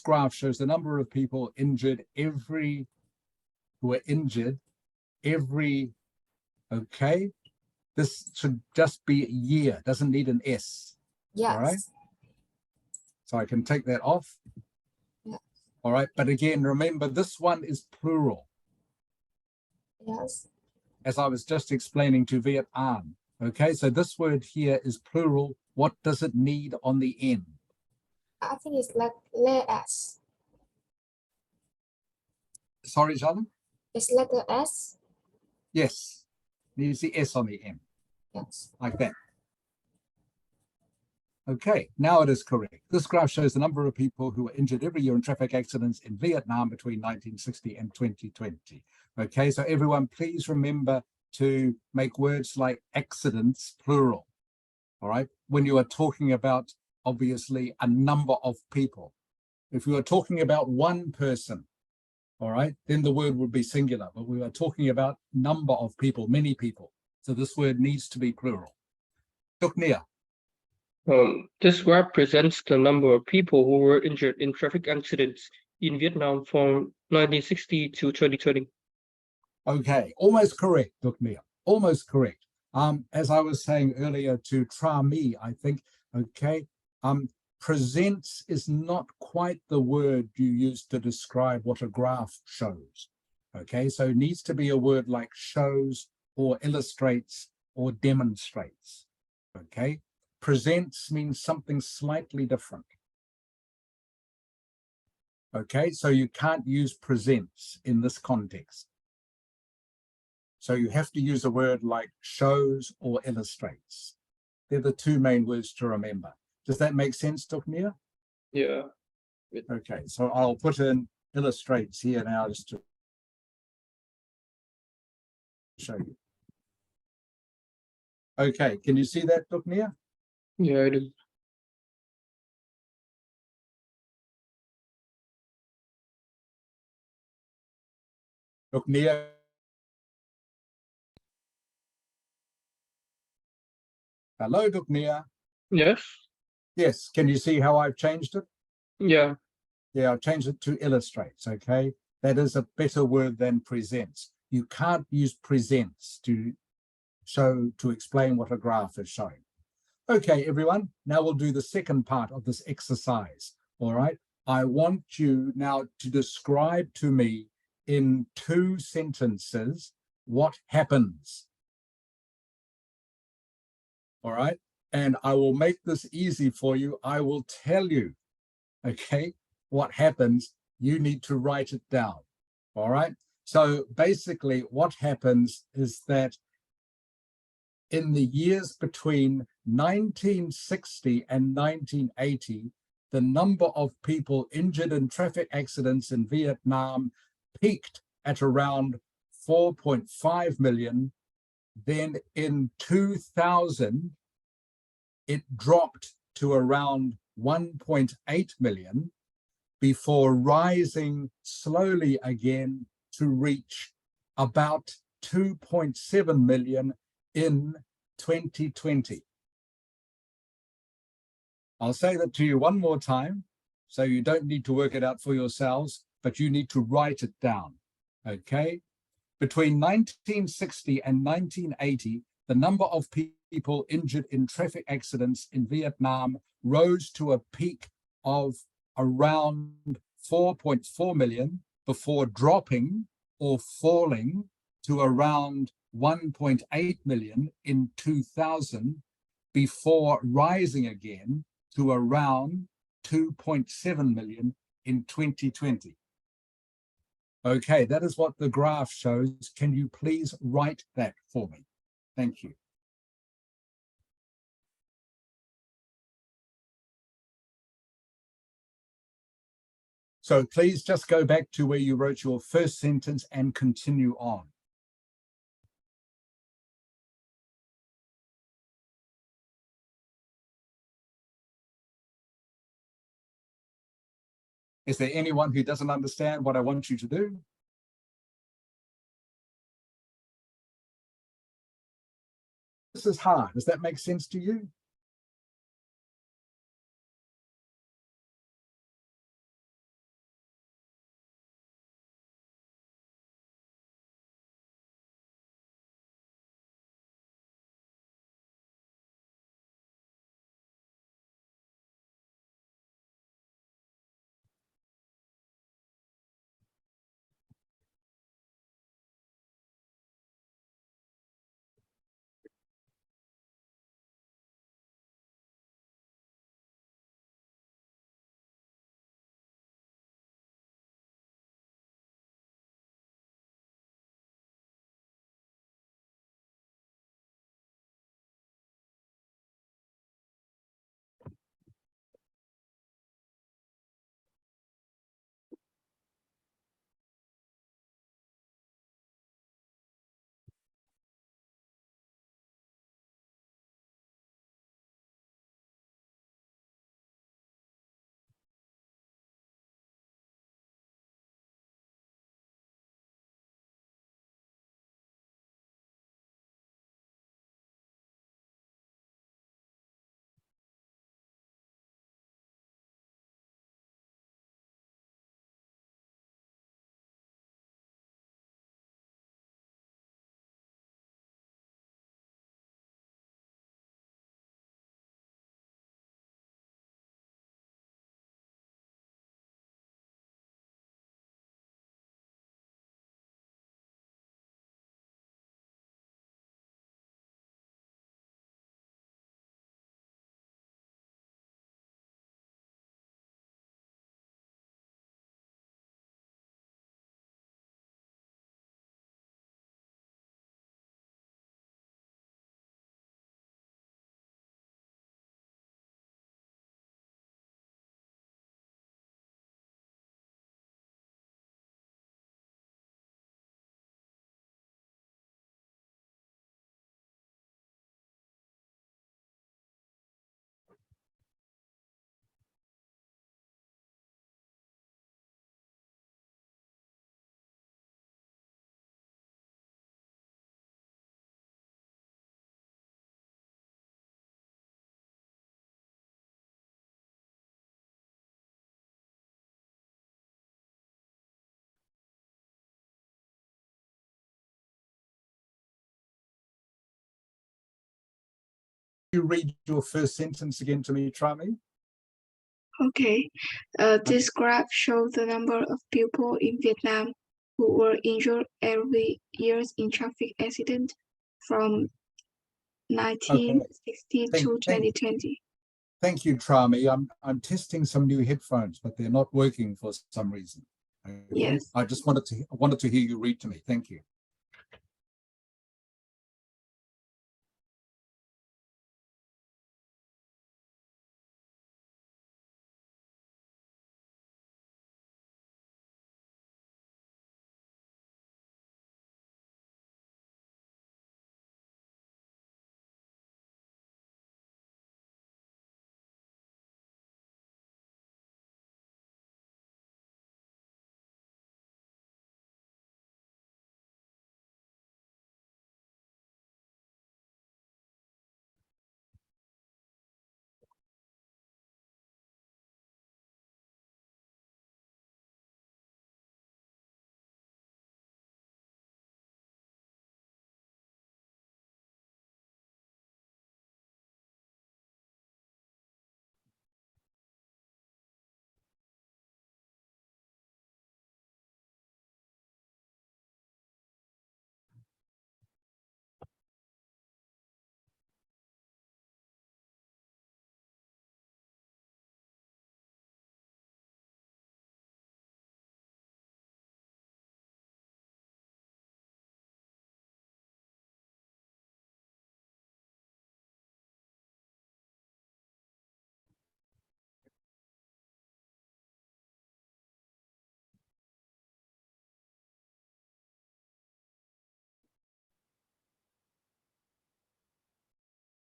graph shows the number of people injured okay. This should just be a year, doesn't need an S. Yes. All right. So I can take that off. Yeah. All right, but again, remember this one is plural. Yes. As I was just explaining to Viet An. Okay, so this word here is plural. What does it need on the end? I think it's like letter S. Sorry, Jalin? It's letter S. Yes, needs the S on the end. Yes. Like that. Okay, now it is correct. This graph shows the number of people who were injured every year in traffic accidents in Vietnam between 1960 and 2020. Okay, so everyone, please remember to make words like accidents plural. All right, when you are talking about, obviously, a number of people. If you are talking about one person, all right, then the word would be singular, but we are talking about number of people, many people. So this word needs to be plural. Tuknia. This graph presents the number of people who were injured in traffic accidents in Vietnam from 1960 to 2020. Okay, almost correct, Tuknia. Almost correct. As I was saying earlier to Tra Mi, I think, okay, presents is not quite the word you use to describe what a graph shows. Okay, so it needs to be a word like shows or illustrates or demonstrates. Okay, presents means something slightly different. Okay, so you can't use presents in this context. So you have to use a word like shows or illustrates. They're the two main words to remember. Does that make sense, Tuknia? Yeah. Okay, so I'll put in illustrates here now just to show you. Okay, can you see that, Tuknia? Yeah, it is. Tuknia. Hello, Tuknia. Yes. Yes, can you see how I've changed it? Yeah. Yeah, I've changed it to illustrates, okay? That is a better word than presents. You can't use presents to explain what a graph is showing. Okay, everyone, now we'll do the second part of this exercise, all right? I want you now to describe to me in 2 sentences what happens, all right? And I will make this easy for you. I will tell you, okay, what happens. You need to write it down, all right? So basically what happens is that in the years between 1960 and 1980, the number of people injured in traffic accidents in Vietnam peaked at around 4.5 million. Then in 2000, it dropped to around 1.8 million before rising slowly again to reach about 2.7 million in 2020. I'll say that to you one more time, so you don't need to work it out for yourselves, but you need to write it down, okay? Between 1960 and 1980, the number of people injured in traffic accidents in Vietnam rose to a peak of around 4.4 million before dropping or falling to around 1.8 million in 2000 before rising again to around 2.7 million in 2020. Okay, that is what the graph shows. Can you please write that for me? Thank you. So please just go back to where you wrote your first sentence and continue on. Is there anyone who doesn't understand what I want you to do? This is hard. Does that make sense to you? You read your first sentence again to me, Trami? Okay. This graph shows the number of people in Vietnam who were injured every year in traffic accident from 1960 to 2020. Thank you, Trami. I'm testing some new headphones, but they're not working for some reason. Okay? Yes. I just wanted to hear you read to me. Thank you.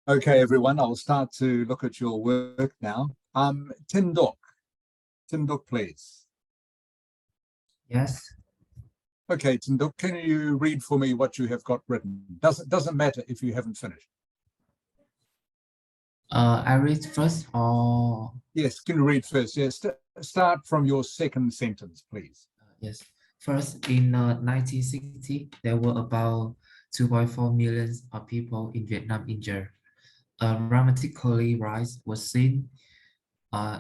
Okay, everyone, I'll start to look at your work now. Tinduk, please. Yes. Okay, Tinduk, can you read for me what you have got written? Doesn't matter if you haven't finished. I read first or Yes, can you read first? Yes, start from your second sentence, please. yes. First, in 1960, there were about 2.4 million of people in Vietnam injured. A dramatically rise was seen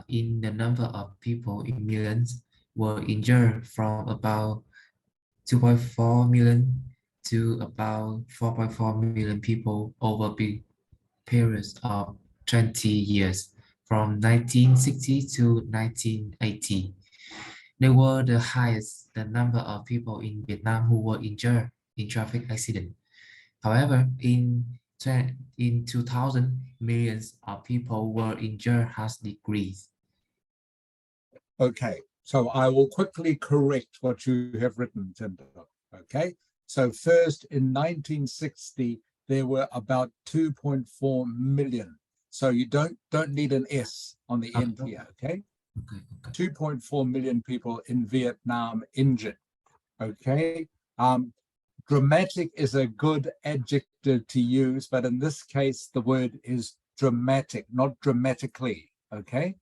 in the number of people in millions were injured from about 2.4 million to about 4.4 million people over big periods of 20 years from 1960 to 1980. They were the highest the number of people in Vietnam who were injured in traffic accident. However, in 2000, millions of people were injured has decreased. Okay, so I will quickly correct what you have written, Tinduk. Okay, so first in 1960, there were about 2.4 million. So you don't need an S on the end here, okay? Okay. 2.4 million people in Vietnam injured, okay? Dramatic is a good adjective to use, but in this case, the word is dramatic, not dramatically, okay?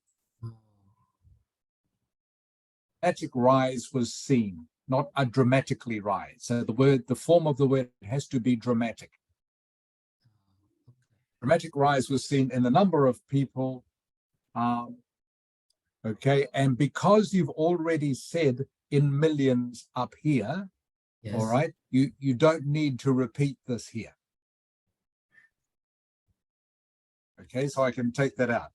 Dramatic rise was seen, not a dramatically rise. So the form of the word has to be dramatic. Dramatic rise was seen in the number of people. Okay, and because you've already said in millions up here, Yes. all right, you don't need to repeat this here. Okay, so I can take that out.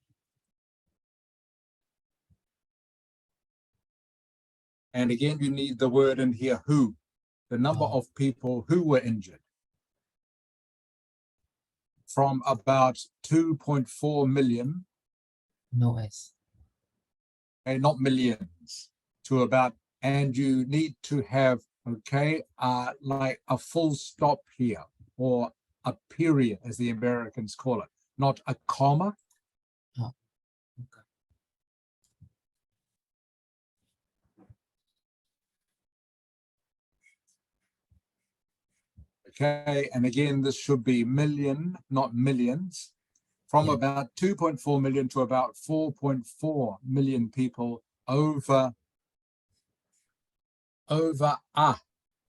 And again, you need the word in here, who, the number of people who were injured. From about 2.4 million. No S. Okay, not millions, to about, and you need to have, okay, like a full stop here, or a period, as the Americans call it, not a comma. Oh, okay. Okay, and again, this should be million, not millions. From about 2.4 million to about 4.4 million people over a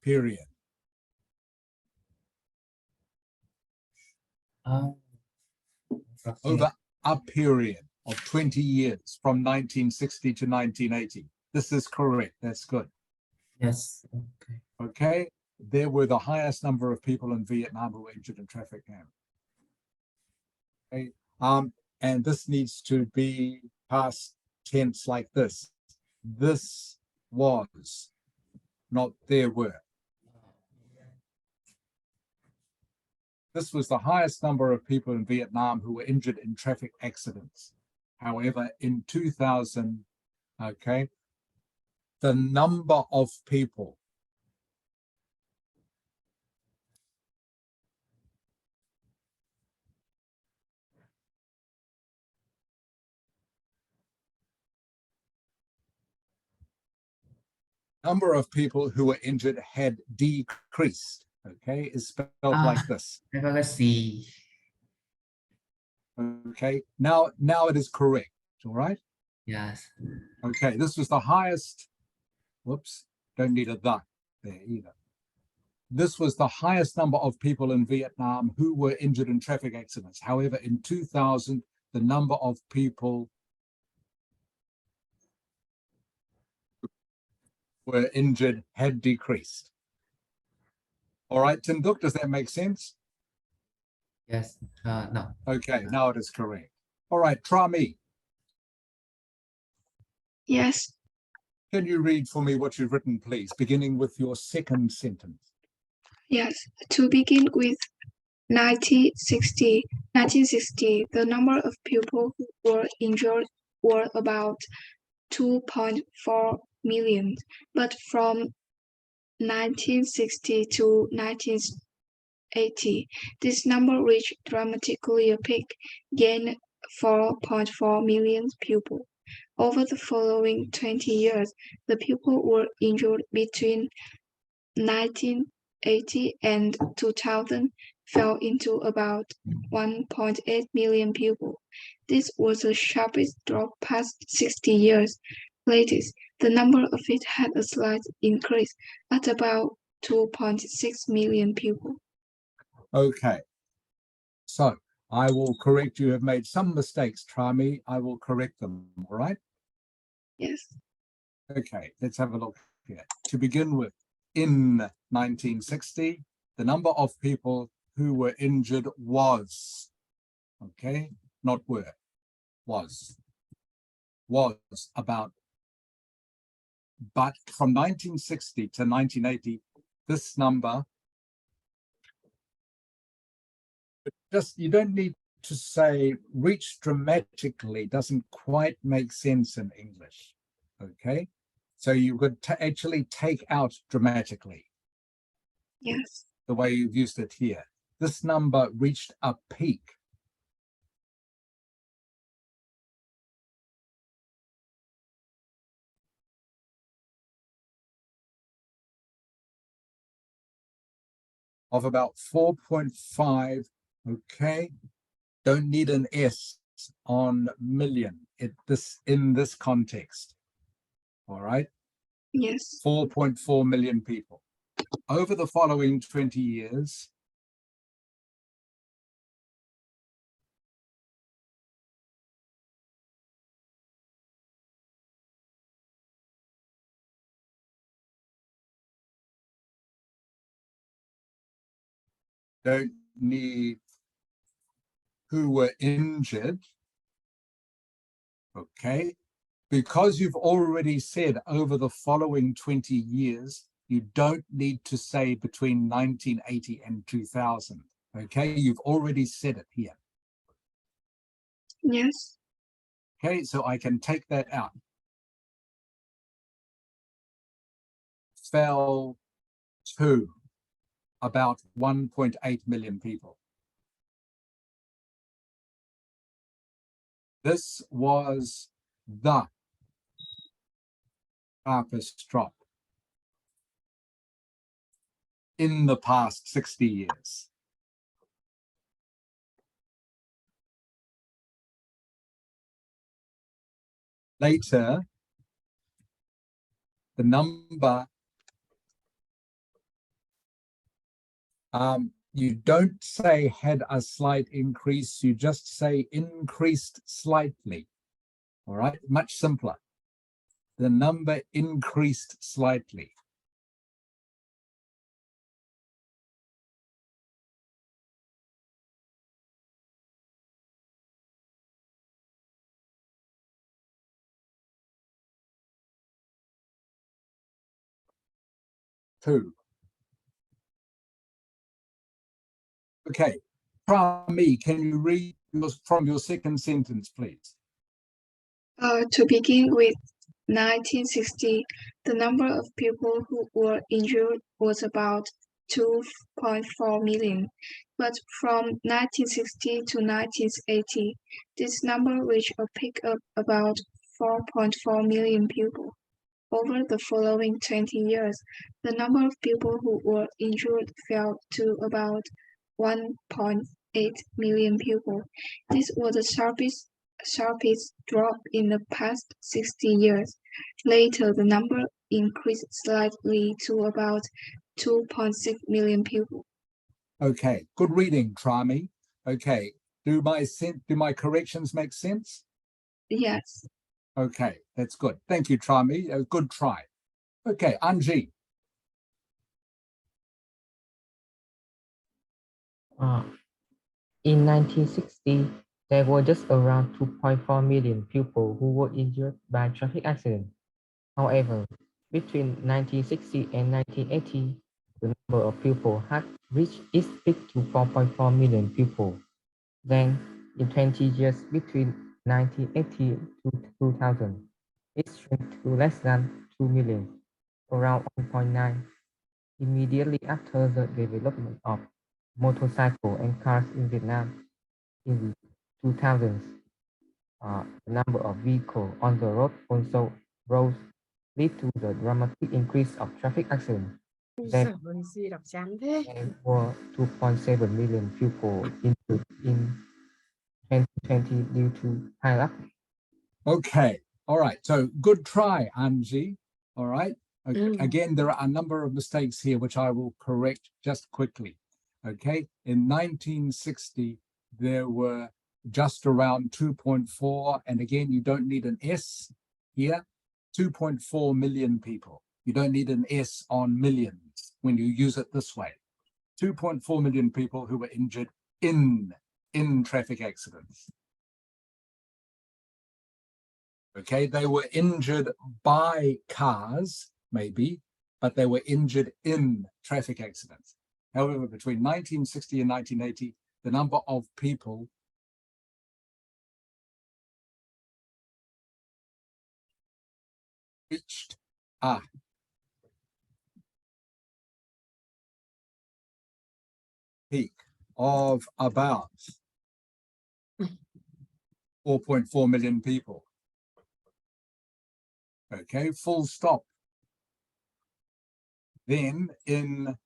period. Okay. Over a period of 20 years from 1960 to 1980. This is correct. That's good. Yes. Okay. Okay. There were the highest number of people in Vietnam who were injured in traffic jam. Okay. And this needs to be past tense like this. This was, not there were. This was the highest number of people in Vietnam who were injured in traffic accidents. However, in 2000, okay, the number of people who were injured had decreased. Okay, is spelled like this. Let's see. Okay, now it is correct. All right. Yes. Okay, this was the highest. Whoops, don't need a the there either. This was the highest number of people in Vietnam who were injured in traffic accidents. However, in 2000, the number of people who were injured had decreased. All right, Tinduk, does that make sense? Yes. No. Okay, now it is correct. All right, Trami, Yes. can you read for me what you've written, please, beginning with your second sentence? Yes. To begin with, 1960, the number of people who were injured were about 2.4 million, but from 1960 to 1980, 1980, this number reached dramatically a peak, gained 4.4 million people. Over the following 20 years, the people were injured between 1980 and 2000 fell into about 1.8 million people. This was the sharpest drop past 60 years. Latest, the number of it had a slight increase at about 2.6 million people. Okay. So I will correct you. Have made some mistakes, Trami. I will correct them. All right. Yes. Okay, let's have a look here. To begin with, in 1960, the number of people who were injured was, okay, not were, was about, but from 1960 to 1980, this number, just, you don't need to say reach dramatically, doesn't quite make sense in English, okay? So you could actually take out dramatically. Yes. The way you've used it here. This number reached a peak. Of about 4.5, okay? Don't need an S on million in this context, all right? Yes. 4.4 million people. Over the following 20 years, don't need who were injured, okay? Because you've already said over the following 20 years, you don't need to say between 1980 and 2000, okay? You've already said it here. Yes. Okay, so I can take that out. Fell to about 1.8 million people. This was the sharpest drop in the past 60 years. Later, the number, you don't say had a slight increase, you just say increased slightly. All right, much simpler. The number increased slightly. Two. Okay, Prami, can you read from your second sentence, please? To begin with, 1960, the number of people who were injured was about 2.4 million, but from 1960 to 1980, this number reached a peak of about 4.4 million people. Over the following 20 years, the number of people who were injured fell to about 1.8 million people. This was the sharpest drop in the past 60 years. Later, the number increased slightly to about 2.6 million people. Okay, good reading, Trami. Okay, do my corrections make sense? Yes. Okay, that's good. Thank you, Trami. A good try. Okay, Anji. In 1960, there were just around 2.4 million people who were injured by traffic accidents. However, between 1960 and 1980, the number of people had reached its peak to 4.4 million people. Then, in 20 years between 1980 to 2000, it shrank to less than 2 million, around 1.9, immediately after the development of motorcycle and cars in Vietnam in the 2000s. The number of vehicles on the road also rose, lead to the dramatic increase of traffic accidents. There Gì đọc chán thế. were 2.7 million people injured in 2020 due to pileup. Okay, all right, so good try, Angie. All right, again, there are a number of mistakes here which I will correct just quickly. Okay, in 1960, there were just around 2.4, and again, you don't need an S here, 2.4 million people. You don't need an S on millions when you use it this way. 2.4 million people who were injured in traffic accidents. Okay, they were injured by cars, maybe, but they were injured in traffic accidents. However, between 1960 and 1980, the number of people reached a peak of about 4.4 million people. Okay, full stop. Then in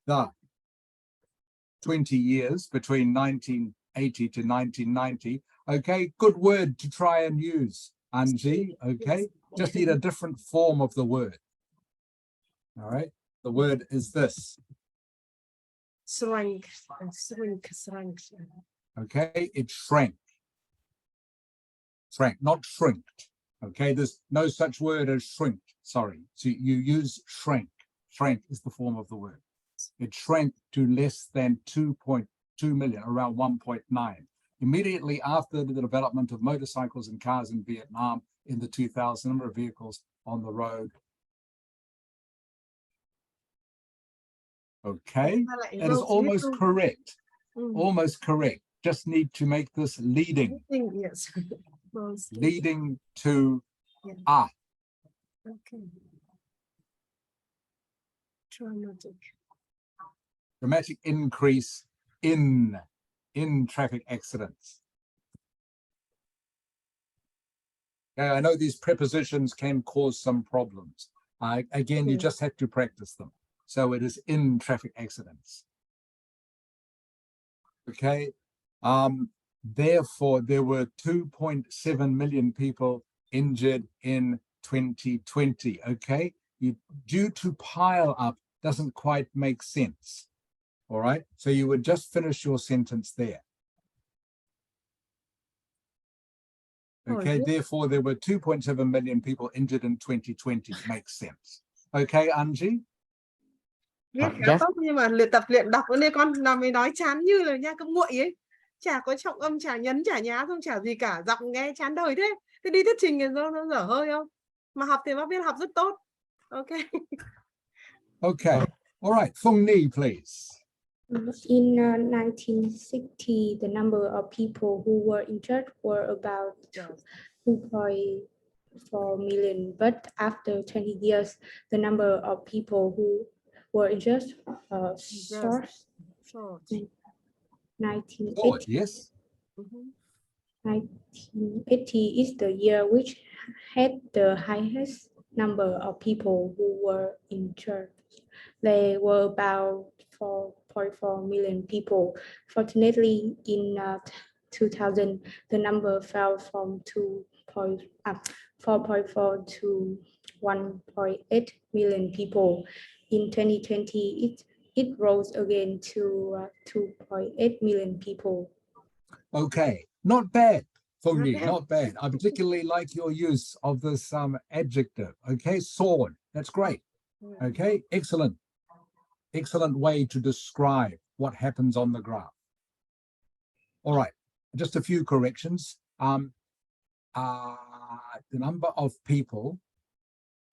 the 20 years between 1980 to 1990, okay, good word to try and use, Angie, okay? Just need a different form of the word. All right, the word is this. Shrank. Okay, it shrank. Shrank, not shrinked. Okay, there's no such word as shrink, sorry. So you use shrank. Shrank is the form of the word. It shrank to less than 2.2 million, around 1.9. Immediately after the development of motorcycles and cars in Vietnam in the 2000, number of vehicles on the road. Okay, that is almost correct. Almost correct. Just need to make this leading. Yes. Leading to yeah. Okay. Dramatic increase in traffic accidents. Okay, I know these prepositions can cause some problems. Again, you just have to practice them. So it is in traffic accidents. Okay. Therefore, there were 2.7 million people injured in 2020. Okay, due to pile up doesn't quite make sense. All right, so you would just finish your sentence there. Okay, therefore there were 2.7 million people injured in 2020. Makes sense. Okay, Angie. Viết khá tốt nhưng mà luyện đọc nên con làm mới nói chán như là nha, cứ nguội ấy. Chả có trọng âm, chả nhấn, chả nhá, không chả gì cả, giọng nghe chán đời thế. Thế đi thuyết trình thì nó dở hơi không? Mà học thì bác biết học rất tốt. Okay. Okay. All right. Phong Ni, please. In 1960, the number of people who were injured were about 2.4 million. But after 20 years, the number of people who were injured soared. 1980. Yes. 1980 is the year which had the highest number of people who were injured. They were about 4.4 million people. Fortunately, in 2000, the number fell from 4.4 to 1.8 million people. In 2020, it rose again to 2.8 million people. Okay, not bad, Phong Ni, not bad. I particularly like your use of this adjective. Okay, soared. That's great. Okay, excellent. Excellent way to describe what happens on the graph. All right, just a few corrections. The number of people,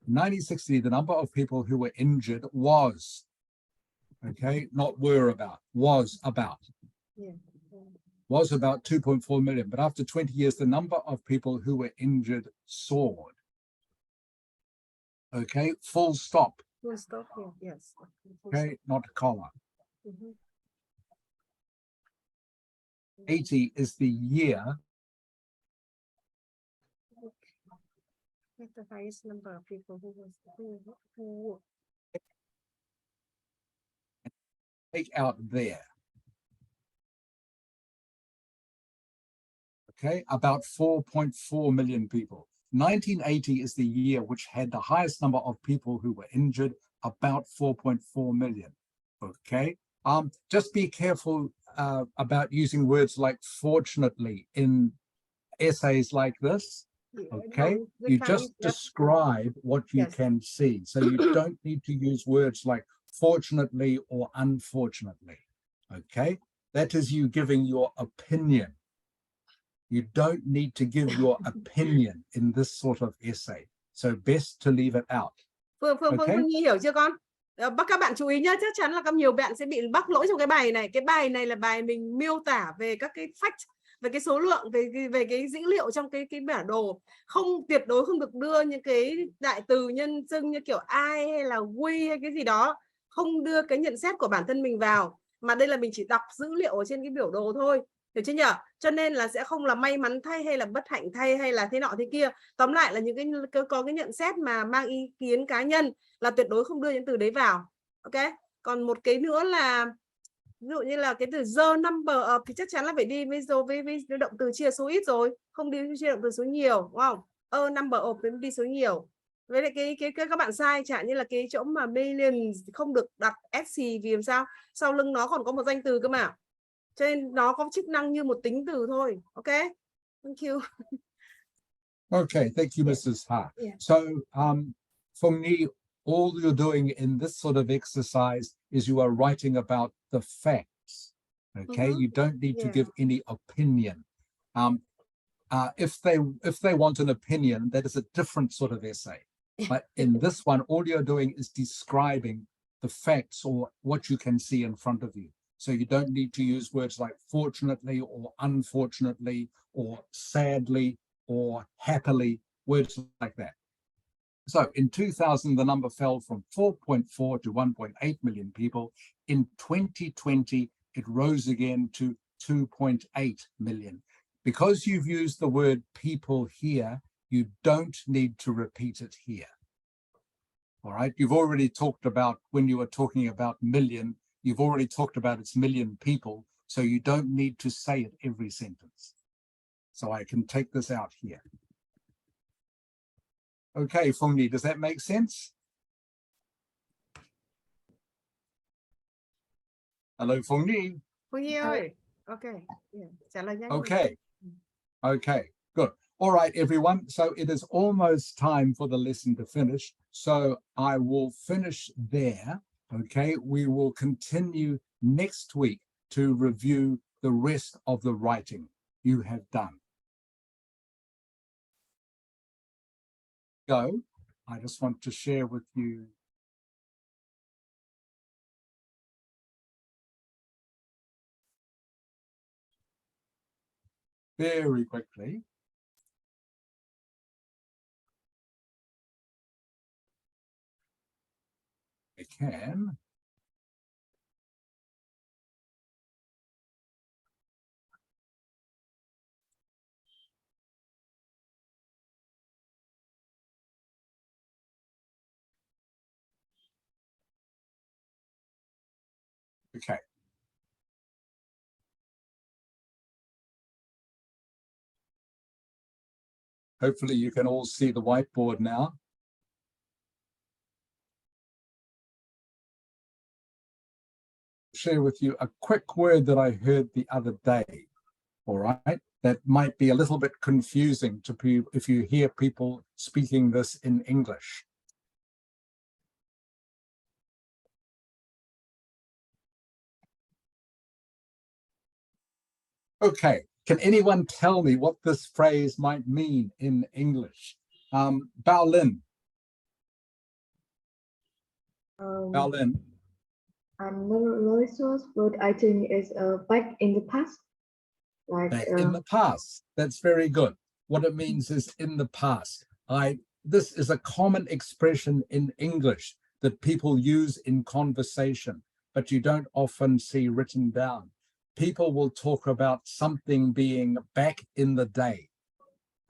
1960, the number of people who were injured was, okay, not were about, was about. Yeah. Was about 2.4 million, but after 20 years, the number of people who were injured soared. Okay, full stop. Full stop here, yes. Okay, not a comma. 80 is the year The highest number of people who take out there. Okay, about 4.4 million people. 1980 is the year which had the highest number of people who were injured, about 4.4 million. Okay, just be careful about using words like fortunately in essays like this. Okay, you just describe what you can see. So you don't need to use words like fortunately or unfortunately. Okay, that is you giving your opinion. You don't need to give your opinion in this sort of essay. So best to leave it out. Phương Nhi hiểu chưa con? Các bạn chú ý nhé, chắc chắn là có nhiều bạn sẽ bị mắc lỗi trong cái bài này. Cái bài này là bài mình miêu tả về các cái fact, về cái số lượng, về cái dữ liệu trong cái bản đồ. Không, tuyệt đối không được đưa những cái đại từ nhân xưng như kiểu I hay là we hay cái gì đó. Không đưa cái nhận xét của bản thân mình vào. Mà đây là mình chỉ đọc dữ liệu ở trên cái biểu đồ thôi. Hiểu chưa nhỉ? Cho nên là sẽ không là may mắn thay hay là bất hạnh thay hay là thế nọ thế kia. Tóm lại là những cái có cái nhận xét mà mang ý kiến cá nhân là tuyệt đối không đưa những từ đấy vào. Ok. Còn một cái nữa là ví dụ như là cái từ the number of thì chắc chắn là phải đi với động từ chia số ít rồi, không đi chia động từ số nhiều, đúng không? A number of đi số nhiều. Với lại cái các bạn sai, chẳng như là cái chỗ mà million không được đặt sc vì làm sao? Sau lưng nó còn có một danh từ cơ mà. Cho nên nó có chức năng như một tính từ thôi. Ok. Thank you. Okay, thank you, Mrs. Ha. Yeah. So for me, all you're doing in this sort of exercise is you are writing about the facts. Okay, you don't need to give any opinion. If they want an opinion, that is a different sort of essay. But in this one, all you're doing is describing the facts or what you can see in front of you. So you don't need to use words like fortunately or unfortunately or sadly or happily, words like that. So in 2000, the number fell from 4.4 to 1.8 million people. In 2020, it rose again to 2.8 million. Because you've used the word people here, you don't need to repeat it here. All right, you've already talked about, when you were talking about million, you've already talked about its million people, so you don't need to say it every sentence. So I can take this out here. Okay, Phong Nhi, does that make sense? Hello, Phong Nhi. Phong Nhi ơi. Okay. Yeah. Trả lời nhanh. Okay. Okay, good. All right, everyone. So it is almost time for the lesson to finish. So I will finish there. Okay, we will continue next week to review the rest of the writing you have done. Go. I just want to share with you very quickly. I can. Okay. Hopefully you can all see the whiteboard now. Share with you a quick word that I heard the other day, all right? That might be a little bit confusing to people if you hear people speaking this in English. Okay, can anyone tell me what this phrase might mean in English? Bao Lin. Bao Lin. I'm not really sure, but I think it's back in the past. Like Back in the past. That's very good. What it means is in the past. This is a common expression in English that people use in conversation, but you don't often see written down. People will talk about something being back in the day.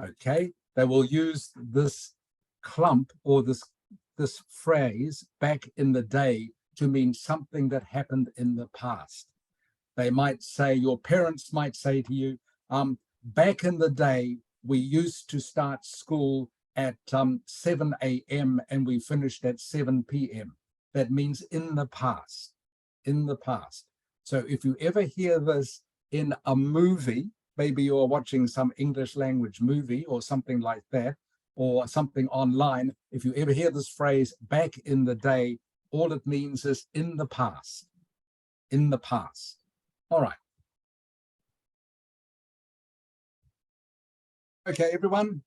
Okay, they will use this clump or this phrase back in the day to mean something that happened in the past. They might say, your parents might say to you, back in the day, we used to start school at 7 a.m. and we finished at 7 p.m. That means in the past, in the past. So if you ever hear this in a movie, maybe you're watching some English language movie or something like that, or something online, if you ever hear this phrase back in the day, all it means is in the past, in the past. All right. Okay, everyone.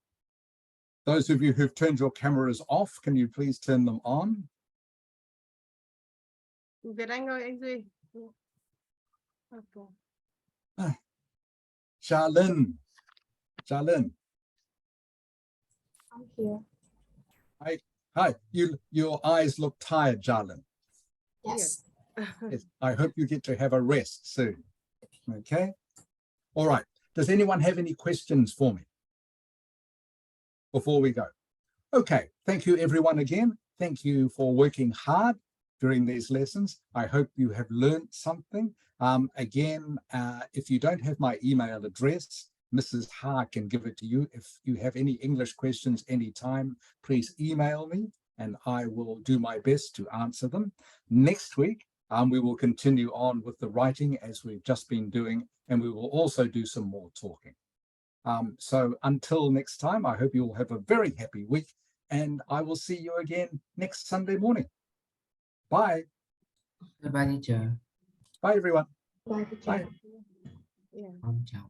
Those of you who've turned your cameras off, can you please turn them on? Việt Anh ơi, anh Duy. Okay. Charlene. Charlene. I'm here. Hi. Your eyes look tired, Charlene. Yes. Yes, I hope you get to have a rest soon. Okay. All right. Does anyone have any questions for me before we go? Okay. Thank you, everyone, again. Thank you for working hard during these lessons. I hope you have learned something. Again, if you don't have my email address, Mrs. Ha can give it to you. If you have any English questions anytime, please email me and I will do my best to answer them. Next week, we will continue on with the writing as we've just been doing, and we will also do some more talking. So until next time, I hope you all have a very happy week, and I will see you again next Sunday morning. Bye. Bye bye teacher. Bye, everyone. Bye, teacher. Bye. Yeah. Chào.